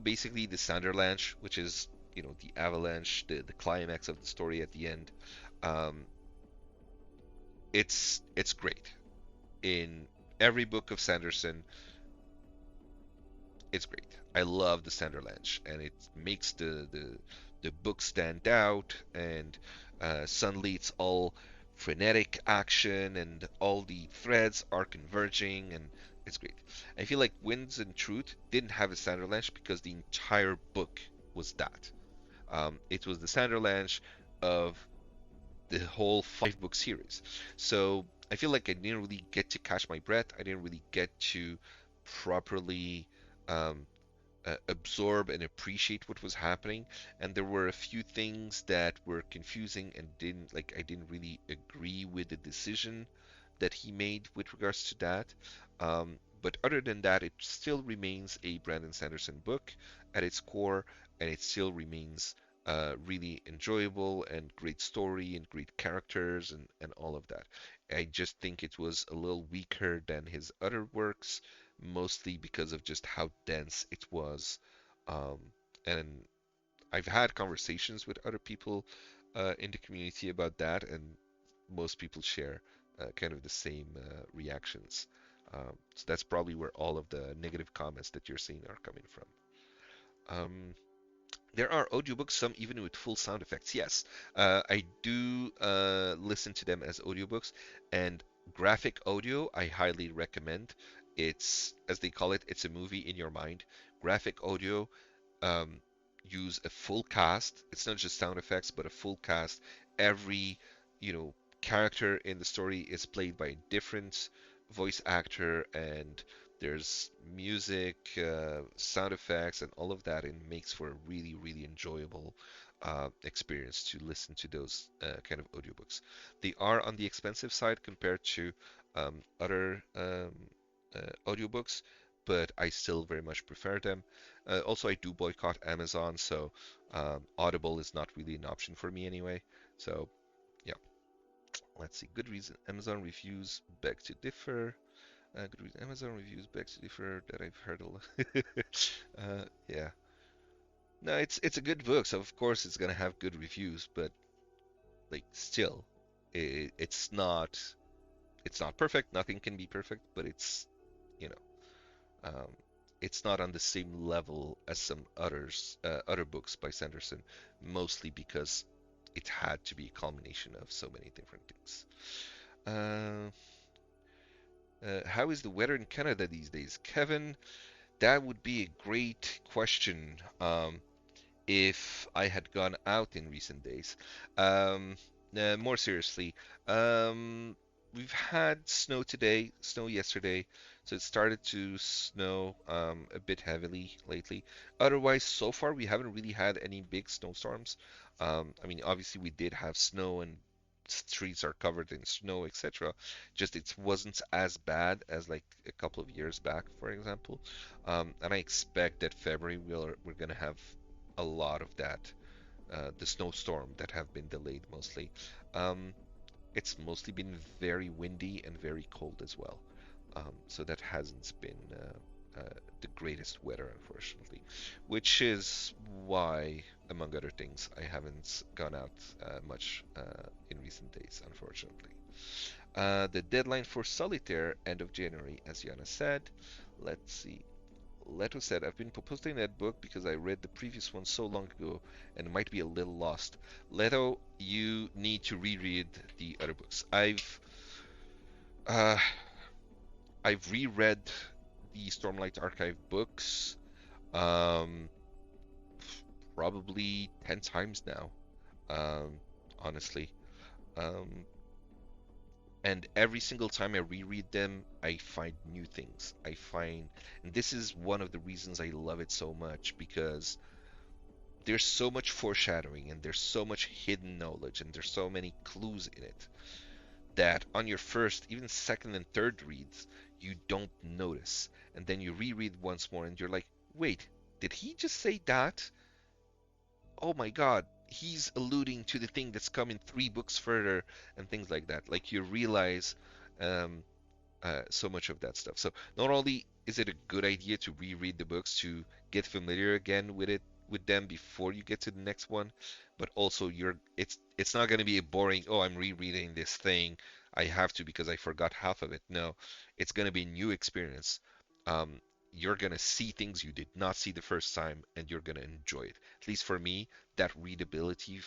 basically the Sanderlanche, which is the avalanche, the climax of the story at the end. Um, it's great. In every book of Sanderson, it's great. I love the Sanderlanche, and it makes the book stand out. And suddenly it's all frenetic action, and all the threads are converging, and it's great. I feel like Winds and Truth didn't have a Sanderlanche because the entire book was that. It was the Sanderlanche of the whole five-book series. So I feel like I didn't really get to catch my breath. I didn't really get to properly um, absorb and appreciate what was happening. And there were a few things that were confusing and I didn't really agree with the decision that he made with regards to that. But other than that, it still remains a Brandon Sanderson book at its core, and it still remains really enjoyable and great story and great characters and all of that. I just think it was a little weaker than his other works, mostly because of just how dense it was. Um, and I've had conversations with other people in the community about that, and most people share kind of the same reactions. So that's probably where all of the negative comments that you're seeing are coming from. Um, there are audiobooks, some even with full sound effects. Yes, I do listen to them as audiobooks, and graphic audio I highly recommend. It's, as they call it, it's a movie in your mind. Graphic audio, um, use a full cast. It's not just sound effects, but a full cast. Every, you know, character in the story is played by a different voice actor, and there's music, sound effects, and all of that, and makes for a really, really enjoyable experience to listen to those kind of audiobooks. They are on the expensive side compared to other audiobooks, but I still very much prefer them. Also, I do boycott Amazon, so Audible is not really an option for me anyway. So, yeah, let's see. Goodreads and Amazon reviews beg to differ. Goodreads and Amazon reviews beg to differ that I've heard a lot. Yeah. No, it's a good book, so of course it's gonna have good reviews, but like still, it's not perfect. Nothing can be perfect, but you know Um, it's not on the same level as some other books by Sanderson, mostly because it had to be a culmination of so many different things. Uh, how is the weather in Canada these days, Kevin? That would be a great question. If I had gone out in recent days. Um, More seriously, um, we've had snow today, snow yesterday, so it started to snow a bit heavily lately. Otherwise, so far we haven't really had any big snowstorms. I mean, obviously we did have snow and streets are covered in snow, etc. Just it wasn't as bad as like a couple of years back, for example. And I expect that February we're gonna have a lot of that, the snowstorm that have been delayed mostly. Um, it's mostly been very windy and very cold as well. So that hasn't been the greatest weather, unfortunately, which is why, among other things, I haven't gone out much in recent days, unfortunately. The deadline for Solitaire, end of January, as Yana said. Let's see. Leto said, I've been posting that book because I read the previous one so long ago and might be a little lost. Leto, you need to reread the other books. Uh, I've reread the Stormlight Archive books um, probably 10 times now, um, honestly. Um, and every single time I reread them, I find new things. And this is one of the reasons I love it so much because there's so much foreshadowing and there's so much hidden knowledge and there's so many clues in it that on your first, even second and third reads, you don't notice. And then you reread once more and you're like, wait, did he just say that? Oh my god, he's alluding to the thing that's coming 3 books further and things like that. Like you realize um, so much of that stuff. So not only is it a good idea to reread the books to get familiar again with them before you get to the next one, but also it's not going to be a boring, oh, I'm rereading this thing. I have to because I forgot half of it. No, it's going to be a new experience. Um, you're going to see things you did not see the first time and you're going to enjoy it. At least for me, that rereadability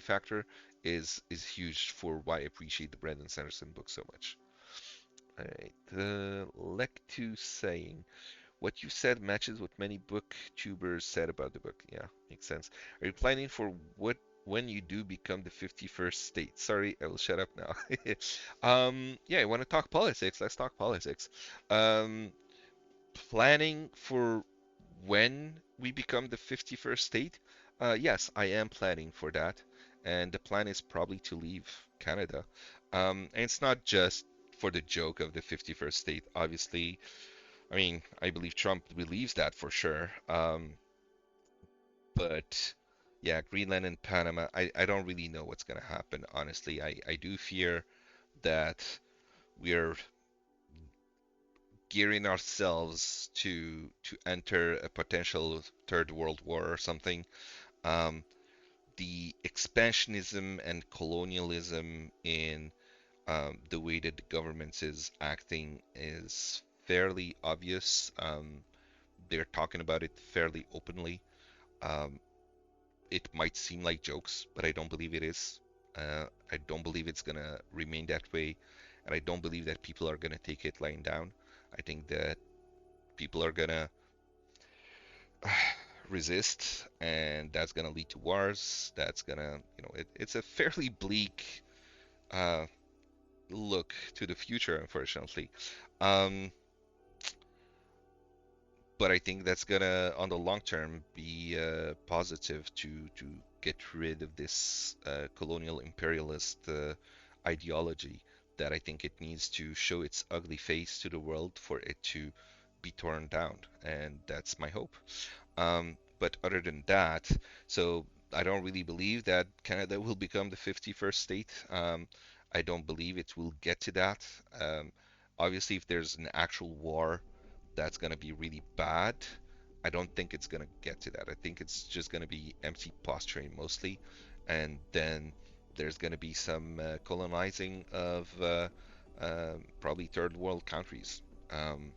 factor is huge for why I appreciate the Brandon Sanderson book so much. Alright, Lectu saying, what you said matches what many booktubers said about the book. Yeah, makes sense. Are you planning for what when you do become the 51st state? Sorry, I will shut up now. Yeah, I want to talk politics. Let's talk politics. Um, Planning for when we become the 51st state? Yes, I am planning for that. And the plan is probably to leave Canada. And it's not just for the joke of the 51st state. Obviously, I mean, I believe Trump believes that for sure. But yeah, Greenland and Panama, I don't really know what's going to happen, honestly. I do fear that we're gearing ourselves to enter a potential third world war or something. Um, the expansionism and colonialism in the way that the government is acting is fairly obvious. They're talking about it fairly openly. Um, it might seem like jokes, but I don't believe it is. I don't believe it's gonna remain that way, and I don't believe that people are gonna take it lying down. I think that people are gonna resist, and that's gonna lead to wars. That's gonna, it's a fairly bleak uh, look to the future, unfortunately. Um, but I think that's gonna, on the long term, be positive to get rid of this colonial imperialist ideology that I think it needs to show its ugly face to the world for it to be torn down, and that's my hope. But other than that, so I don't really believe that Canada will become the 51st state. I don't believe it will get to that. Um, Obviously, if there's an actual war that's going to be really bad, I don't think it's going to get to that. I think it's just going to be empty posturing mostly. And then there's going to be some colonizing of probably third world countries. Um,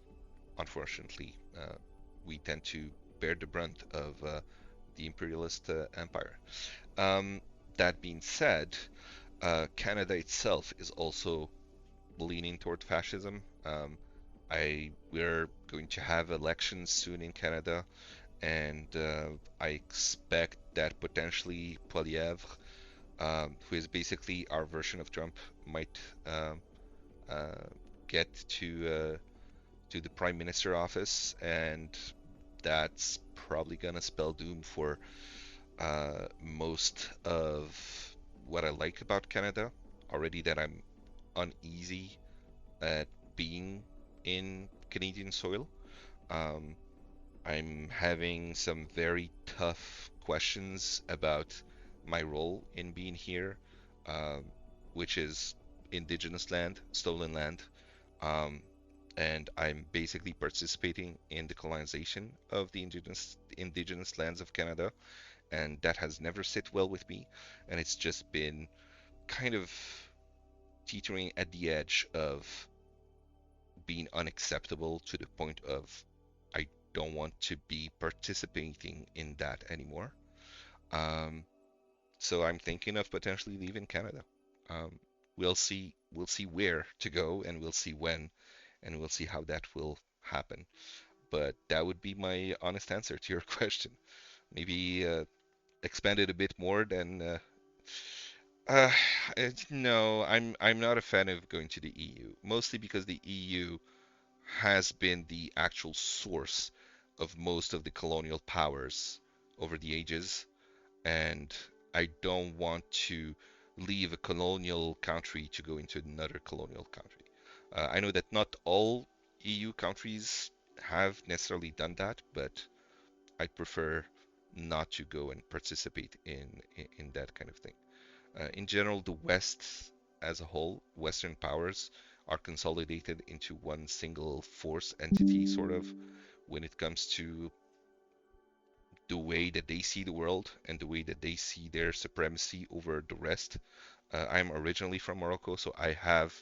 Unfortunately, we tend to bear the brunt of the imperialist empire. Um, that being said, Canada itself is also leaning toward fascism. We're going to have elections soon in Canada, and I expect that potentially Poilievre, who is basically our version of Trump, might uh, get to the prime minister office, and that's probably gonna spell doom for most of what I like about Canada. Already that I'm uneasy at being in Canadian soil. Um, I'm having some very tough questions about my role in being here, um, which is indigenous land, stolen land, um, and I'm basically participating in the colonization of the indigenous lands of Canada, and that has never sit well with me, and it's just been kind of teetering at the edge of being unacceptable to the point of I don't want to be participating in that anymore. Um, so I'm thinking of potentially leaving Canada. Um, we'll see. We'll see where to go, and we'll see when, and we'll see how that will happen. But that would be my honest answer to your question. Maybe expand it a bit more than. Uh, no, I'm not a fan of going to the EU, mostly because the EU has been the actual source of most of the colonial powers over the ages, and I don't want to leave a colonial country to go into another colonial country. I know that not all EU countries have necessarily done that, but I prefer not to go and participate in that kind of thing. In general, the West as a whole, Western powers, are consolidated into one single force entity, sort of, when it comes to the way that they see the world and the way that they see their supremacy over the rest. I'm originally from Morocco, so I have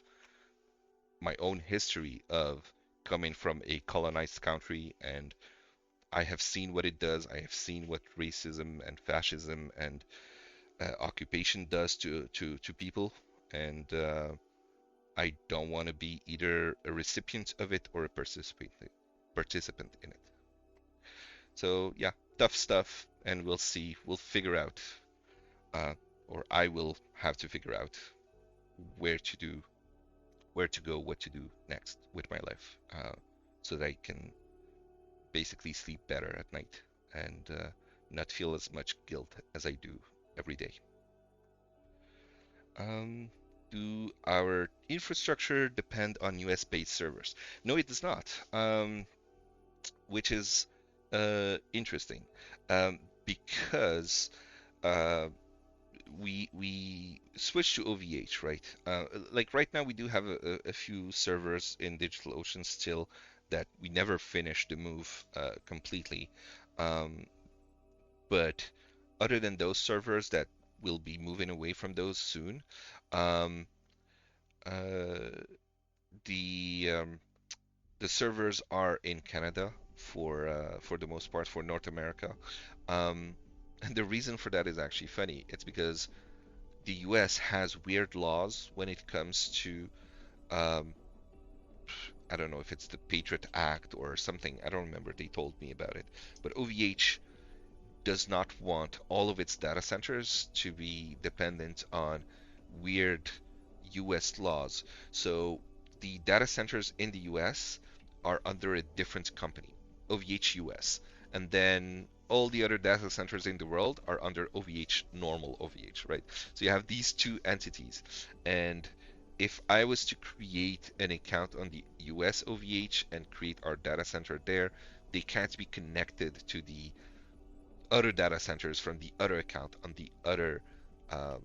my own history of coming from a colonized country, and I have seen what it does. I have seen what racism and fascism and occupation does to people, and I don't want to be either a recipient of it or a participant in it. So yeah, tough stuff, and we'll see. We'll figure out, uh, or I will have to figure out where to do, where to go, what to do next with my life, so that I can basically sleep better at night and not feel as much guilt as I do every day. Um, do our infrastructure depend on US based servers? No, it does not, which is interesting, because uh, we switched to OVH, right? Like right now, we do have a few servers in DigitalOcean still that we never finished the move completely. Um, but other than those servers that will be moving away from those soon, um, uh, the um, the servers are in Canada for the most part for North America. And the reason for that is actually funny. It's because the US has weird laws when it comes to um, I don't know if it's the Patriot Act or something. I don't remember. They told me about it. But OVH does not want all of its data centers to be dependent on weird US laws. So the data centers in the US are under a different company, OVH US. And then all the other data centers in the world are under OVH, normal OVH, right? So you have these two entities. And if I was to create an account on the US OVH and create our data center there, they can't be connected to the other data centers from the other account on the other um,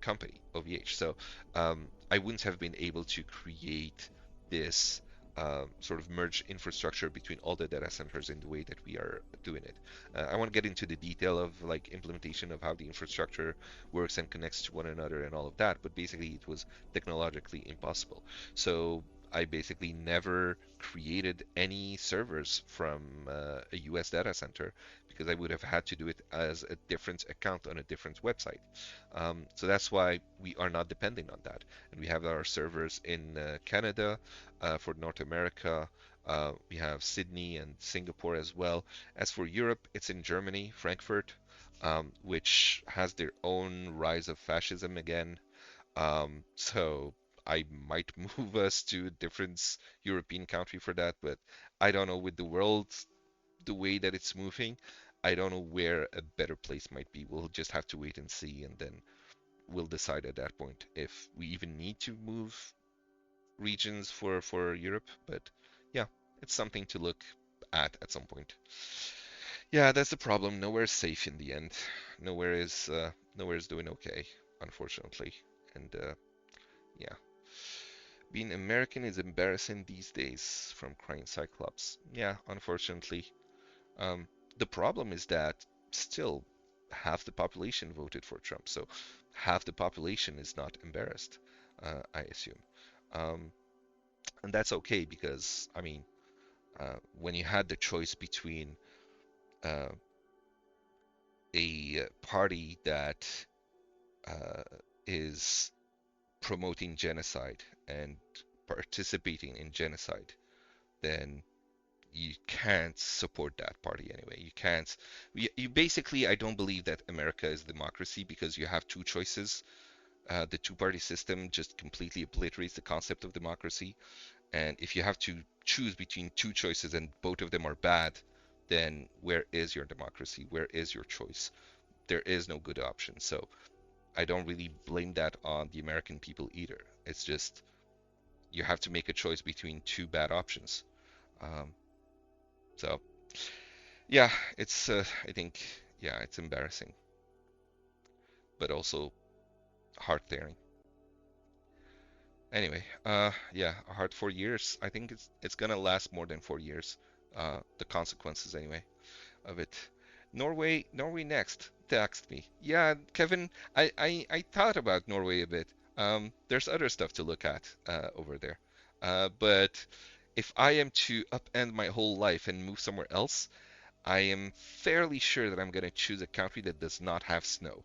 company, OVH. So I wouldn't have been able to create this sort of merge infrastructure between all the data centers in the way that we are doing it. I won't get into the detail of like implementation of how the infrastructure works and connects to one another and all of that, but basically it was technologically impossible. So I basically never created any servers from a US data center because I would have had to do it as a different account on a different website. So that's why we are not depending on that. And we have our servers in Canada for North America. We have Sydney and Singapore as well. As for Europe, it's in Germany, Frankfurt, which has their own rise of fascism again. So I might move us to a different European country for that, but I don't know with the world the way that it's moving. I don't know where a better place might be. We'll just have to wait and see, and then we'll decide at that point if we even need to move regions for Europe. But yeah, it's something to look at some point. Yeah, that's the problem. Nowhere's safe in the end. Nowhere is doing okay, unfortunately. And yeah, being American is embarrassing these days from crying Cyclops. Yeah, unfortunately. Um, the problem is that still half the population voted for Trump, so half the population is not embarrassed, I assume. Um, and that's okay because, I mean, when you had the choice between uh, a party that uh, is promoting genocide and participating in genocide, then you can't support that party anyway. You can't. You basically, I don't believe that America is democracy because you have two choices. The two-party system just completely obliterates the concept of democracy. And if you have to choose between two choices and both of them are bad, then where is your democracy? Where is your choice? There is no good option. So I don't really blame that on the American people either. It's just you have to make a choice between two bad options. Um, so yeah, it's I think yeah, it's embarrassing, but also heart-tearing. Anyway, yeah, a hard 4 years. I think it's gonna last more than 4 years. The consequences anyway of it. Norway next. Text me. Yeah, Kevin, I thought about Norway a bit. There's other stuff to look at over there. But if I am to upend my whole life and move somewhere else, I am fairly sure that I'm going to choose a country that does not have snow.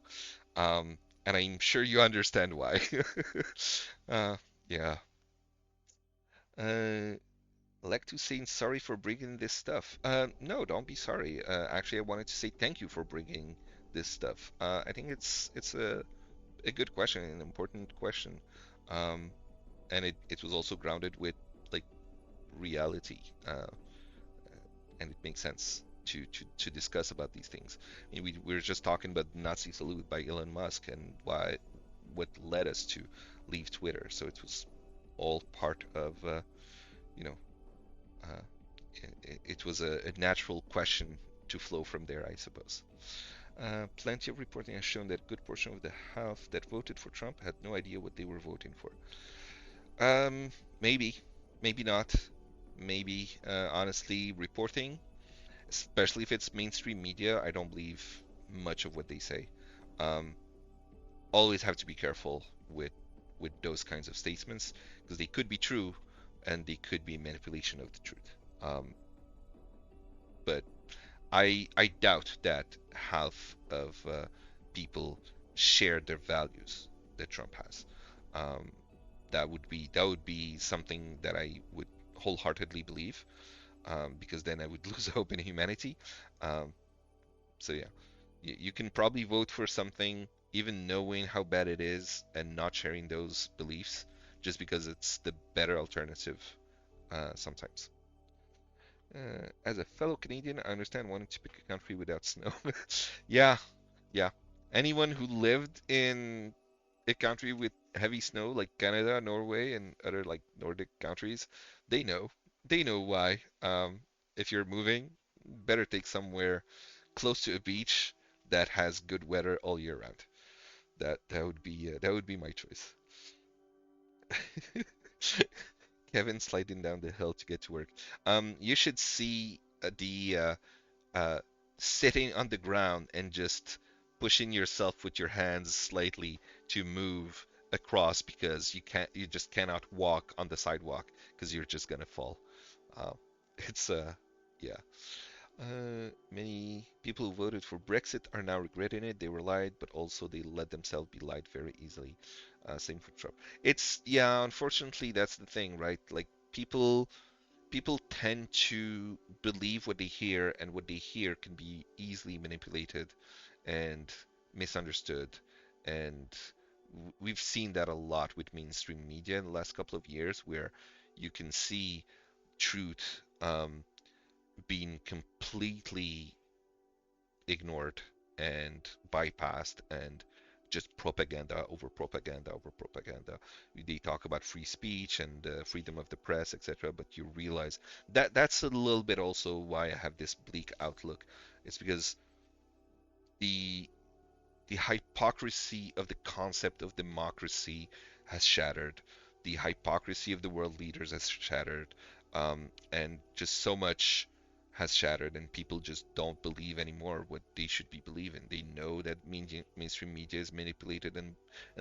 And I'm sure you understand why. uh, yeah. Uh, Lectus saying sorry for bringing this stuff. No, don't be sorry. Actually, I wanted to say thank you for bringing this stuff. I think it's a good question, an important question, um, and it was also grounded with like reality. And it makes sense to discuss about these things. I mean, we were just talking about Nazi salute by Elon Musk and what led us to leave Twitter. So it was all part of you know uh, it was a natural question to flow from there, I suppose. Plenty of reporting has shown that a good portion of the House that voted for Trump had no idea what they were voting for. Maybe, maybe not. Maybe, honestly, reporting especially if it's mainstream media, I don't believe much of what they say. Um, Always have to be careful with those kinds of statements because they could be true and they could be manipulation of the truth. But I doubt that half of people share their values that Trump has. Um, that would be something that I would wholeheartedly believe, because then I would lose hope in humanity. Um, so yeah, you can probably vote for something even knowing how bad it is and not sharing those beliefs just because it's the better alternative sometimes. As a fellow Canadian, I understand wanting to pick a country without snow. Yeah, yeah. Anyone who lived in a country with heavy snow like Canada, Norway, and other like Nordic countries, they know. They know why. If you're moving, better take somewhere close to a beach that has good weather all year round. That would be my choice. Kevin sliding down the hill to get to work. You should see the uh, sitting on the ground and just pushing yourself with your hands slightly to move across because you just cannot walk on the sidewalk because you're just gonna fall. Uh, it's yeah. Many people who voted for Brexit are now regretting it. They were lied, but also they let themselves be lied very easily. Same for Trump. It's yeah, unfortunately that's the thing, right? Like people tend to believe what they hear, and what they hear can be easily manipulated and misunderstood. And we've seen that a lot with mainstream media in the last couple of years, where you can see truth being completely ignored and bypassed, and just propaganda over propaganda over propaganda. They talk about free speech and freedom of the press, etc. But you realize that that's a little bit also why I have this bleak outlook. It's because the the hypocrisy of the concept of democracy has shattered. The hypocrisy of the world leaders has shattered. And just so much has shattered, and people just don't believe anymore what they should be believing. They know that mainstream media is manipulated and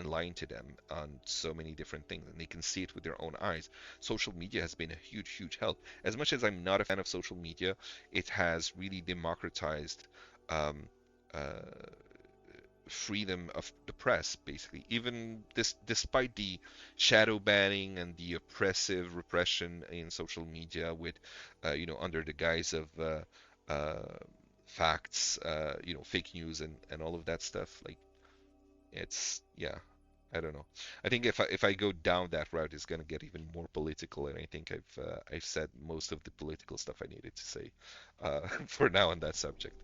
lying to them on so many different things, and they can see it with their own eyes. Social media has been a huge, huge help. As much as I'm not a fan of social media, it has really democratized um, uh, freedom of the press, basically. Even despite the shadow banning and the oppressive repression in social media, with under the guise of facts, fake news and all of that stuff. Like it's yeah. I don't know. I think if I go down that route, it's gonna get even more political, and I think I've said most of the political stuff I needed to say for now on that subject.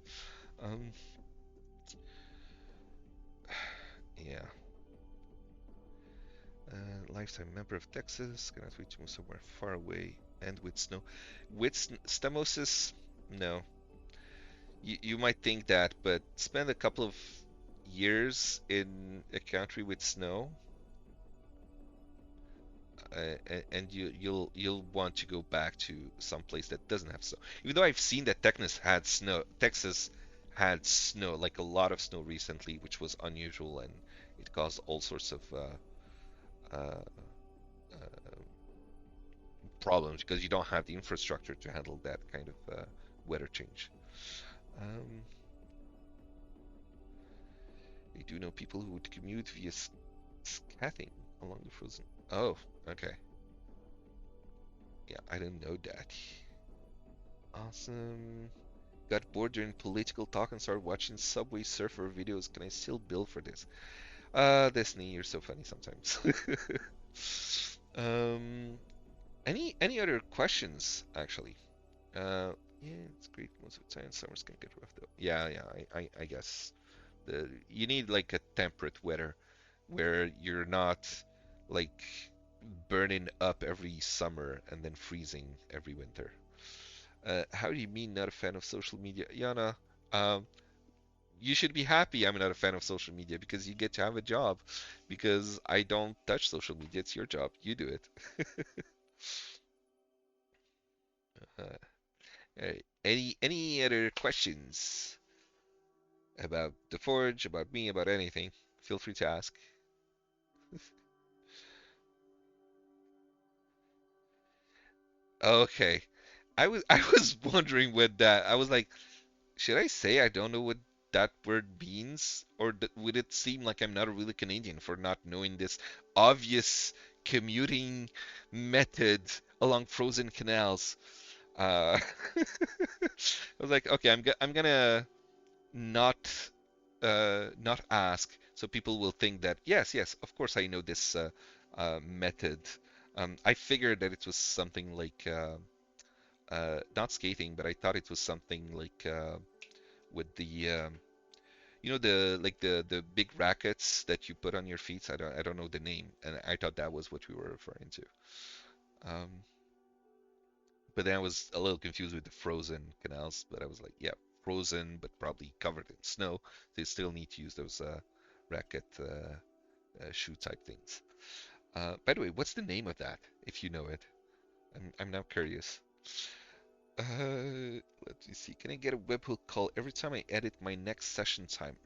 Um, yeah. Lifetime member of Texas. Cannot wait to move somewhere far away and with snow. With Stemosis, no. You might think that, but spend a couple of years in a country with snow, and you'll want to go back to some place that doesn't have snow. Even though I've seen that Texas had snow, like a lot of snow recently, which was unusual, and it caused all sorts of uh, uh, problems because you don't have the infrastructure to handle that kind of weather change. Um, I do know people who would commute via Scathing along the frozen. Oh, okay. Yeah, I didn't know that. Awesome. Got bored during political talk and started watching Subway Surfer videos. Can I still bill for this? Disney, you're so funny sometimes. um, any other questions actually? Yeah, it's great most of the time. Summers can get rough though. Yeah, yeah, I guess you need like a temperate weather where you're not like burning up every summer and then freezing every winter. How do you mean not a fan of social media? Yana, um, you should be happy I'm not a fan of social media because you get to have a job. Because I don't touch social media, it's your job. You do it. Alright. Any other questions? about the Forge, about me, about anything, feel free to ask. Okay. I was wondering what that. I was like, should I say I don't know what that word means, or would it seem like I'm not a really Canadian for not knowing this obvious commuting method along frozen canals? Uh, I was like, okay, I'm gonna not not ask, so people will think that yes, of course I know this method. I figured that it was something like not skating, but I thought it was something like with the the like the big rackets that you put on your feet. I don't know the name, and I thought that was what we were referring to. Um, but then I was a little confused with the frozen canals. But I was like, yeah, frozen, but probably covered in snow. They still need to use those racket shoe type things. By the way, what's the name of that? If you know it, I'm now curious. Let me see. Can I get a webhook call every time I edit my next session time?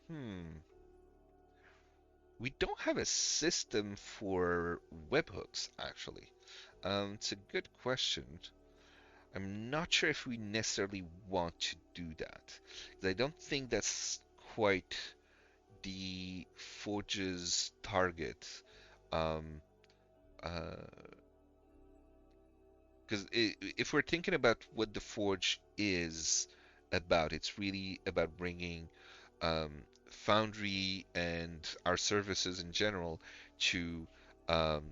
We don't have a system for webhooks, actually. It's a good question. I'm not sure if we necessarily want to do that. 'Cause I don't think that's quite the Forge's target. Um, uh, because if we're thinking about what the Forge is about, it's really about bringing um, Foundry and our services in general to um,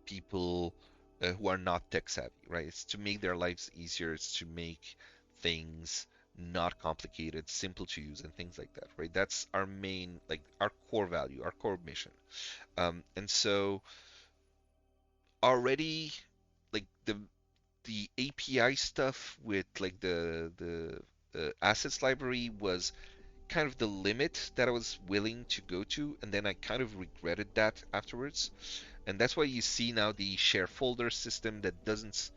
people who are not tech savvy, right? It's to make their lives easier. It's to make things not complicated, simple to use, and things like that, right? That's our main, like our core value, our core mission. And so already, like the API stuff with like the assets library was kind of the limit that I was willing to go to, and then I kind of regretted that afterwards. And that's why you see now the share folder system that doesn't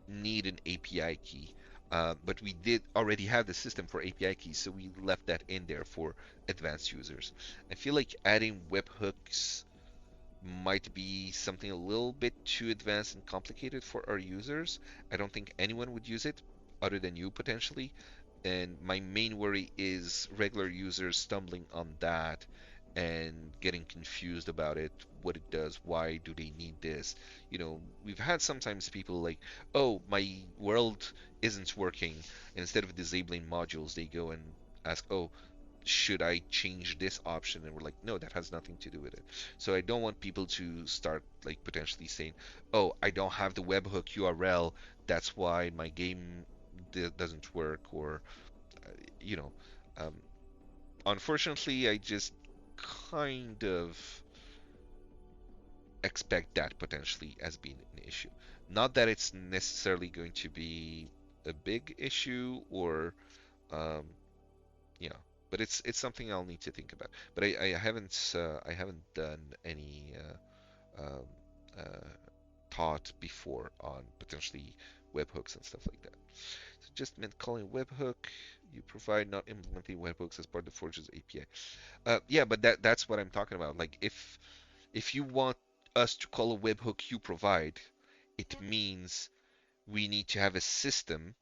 need an API key. But we did already have the system for API keys, so we left that in there for advanced users. I feel like adding webhooks might be something a little bit too advanced and complicated for our users. I don't think anyone would use it other than you potentially. And my main worry is regular users stumbling on that and getting confused about it, what it does, why do they need this. We've had sometimes people like, oh, my world isn't working. And instead of disabling modules, they go and ask, oh, should I change this option? And we're like, no, that has nothing to do with it. So I don't want people to start like potentially saying, oh, I don't have the webhook URL, that's why my game doesn't work, or uh, you know, um, unfortunately, I just kind of expect that potentially as being an issue. Not that it's necessarily going to be a big issue or um, yeah, but it's something I'll need to think about. But I haven't done any um, uh, thought before on potentially webhooks and stuff like that. So just meant calling webhook. You provide not implementing webhooks as part of Forge's API. Yeah, but that's what I'm talking about. Like if you want us to call a webhook you provide, it means we need to have a system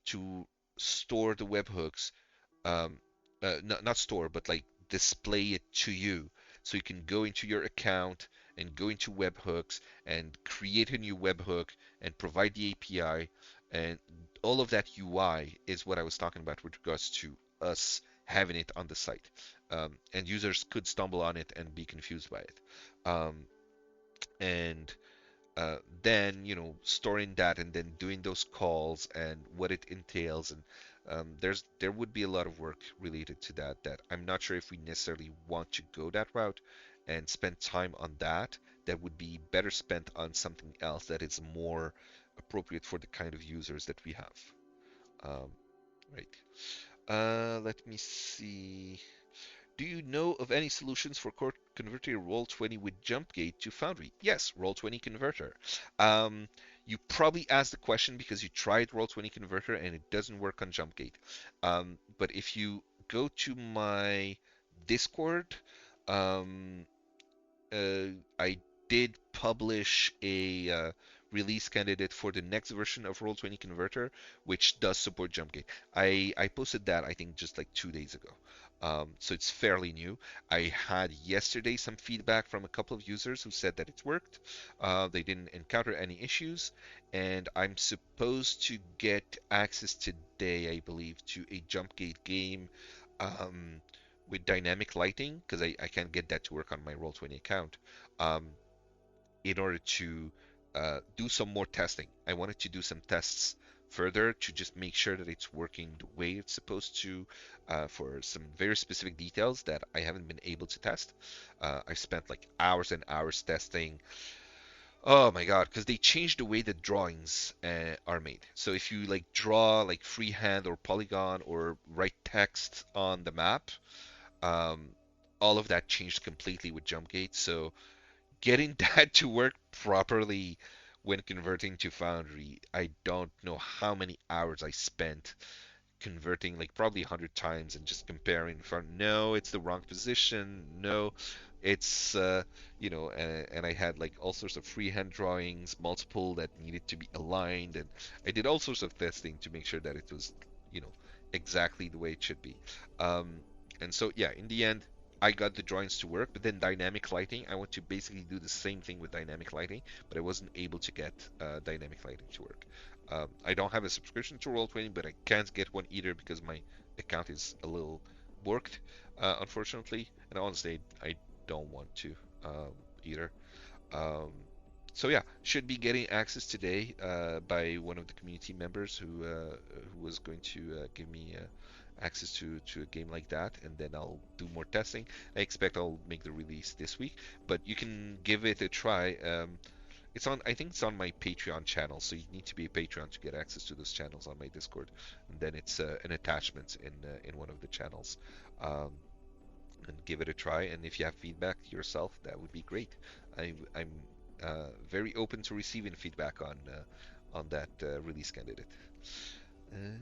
to store the webhooks not store, but like display it to you. So you can go into your account and go into webhooks and create a new webhook and provide the API. And all of that UI is what I was talking about with regards to us having it on the site. And users could stumble on it and be confused by it. And then storing that and then doing those calls and what it entails, and there would be a lot of work related to that I'm not sure if we necessarily want to go that route and spend time on that. That would be better spent on something else that is more appropriate for the kind of users that we have. um, right. Let me see. Do you know of any solutions for converting Roll20 with JumpGate to Foundry? Yes, Roll20 Converter. Um, you probably asked the question because you tried Roll20 Converter and it doesn't work on JumpGate. But if you go to my Discord, um, I did publish a release candidate for the next version of Roll20 Converter, which does support JumpGate. I posted that I think just like 2 days ago. So it's fairly new. I had yesterday some feedback from a couple of users who said that it's worked. They didn't encounter any issues, and I'm supposed to get access today, I believe, to a JumpGate game. Um, with dynamic lighting because I can't get that to work on my Roll20 account um, in order to do some more testing. I wanted to do some tests further to just make sure that it's working the way it's supposed to for some very specific details that I haven't been able to test. I spent like hours and hours testing. Oh my God, because they changed the way the drawings are made. So if you like draw like freehand or polygon or write text on the map, um, all of that changed completely with JumpGate. So getting that to work properly when converting to Foundry, I don't know how many hours I spent converting, like probably 100 times and just comparing. No, it's the wrong position. No, it's and I had like all sorts of freehand drawings, multiple that needed to be aligned, and I did all sorts of testing to make sure that it was, you know, exactly the way it should be. Um, and so yeah, in the end, I got the drawings to work, but then dynamic lighting, I want to basically do the same thing with dynamic lighting, but I wasn't able to get dynamic lighting to work. I don't have a subscription to Roll20, but I can't get one either because my account is a little borked, unfortunately. And honestly, I don't want to either. Um, so yeah, should be getting access today by one of the community members who was going to give me access to a game like that, and then I'll do more testing. I expect I'll make the release this week, but you can give it a try. It's on, I think it's on my Patreon channel, so you need to be a Patreon to get access to those channels on my Discord, and then it's an attachment in one of the channels. Um, and give it a try. And if you have feedback yourself, that would be great. I'm very open to receiving feedback on that release candidate. Uh,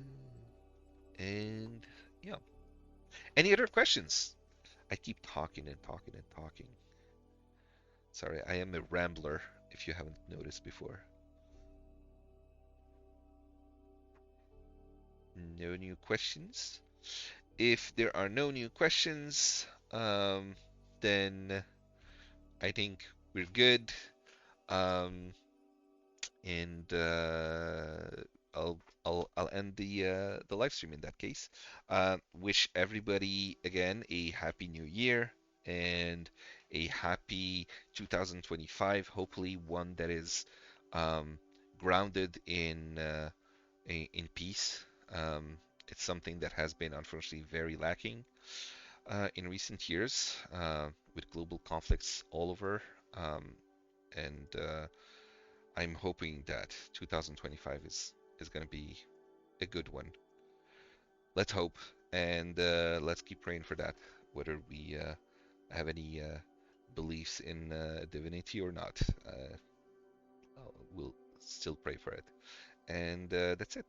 and yeah, any other questions? I keep talking and talking and talking. Sorry, I am a rambler. If you haven't noticed before. No new questions. If there are no new questions, then I think we're good. Um, and I'll end the live stream in that case. Wish everybody again a happy new year and a happy 2025. Hopefully, one that is um, grounded in peace. It's something that has been unfortunately very lacking in recent years with global conflicts all over. And I'm hoping that 2025 is going to be a good one. Let's hope, and let's keep praying for that, whether we have any beliefs in divinity or not. We'll still pray for it, and that's it.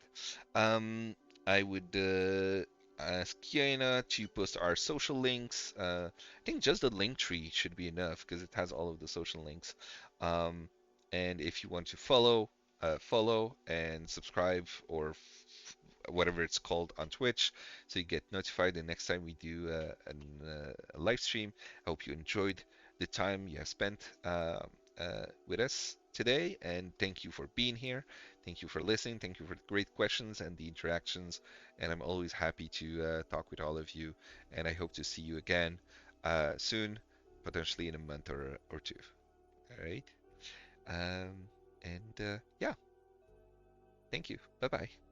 Um, I would ask Kiana to post our social links. I think just the link tree should be enough because it has all of the social links. Um, and if you want to follow and subscribe or whatever it's called on Twitch, so you get notified the next time we do a live stream. I hope you enjoyed the time you have spent with us today, and thank you for being here. Thank you for listening. Thank you for the great questions and the interactions. And I'm always happy to talk with all of you. And I hope to see you again soon, potentially in a month or two. All right. And yeah, thank you. Bye bye.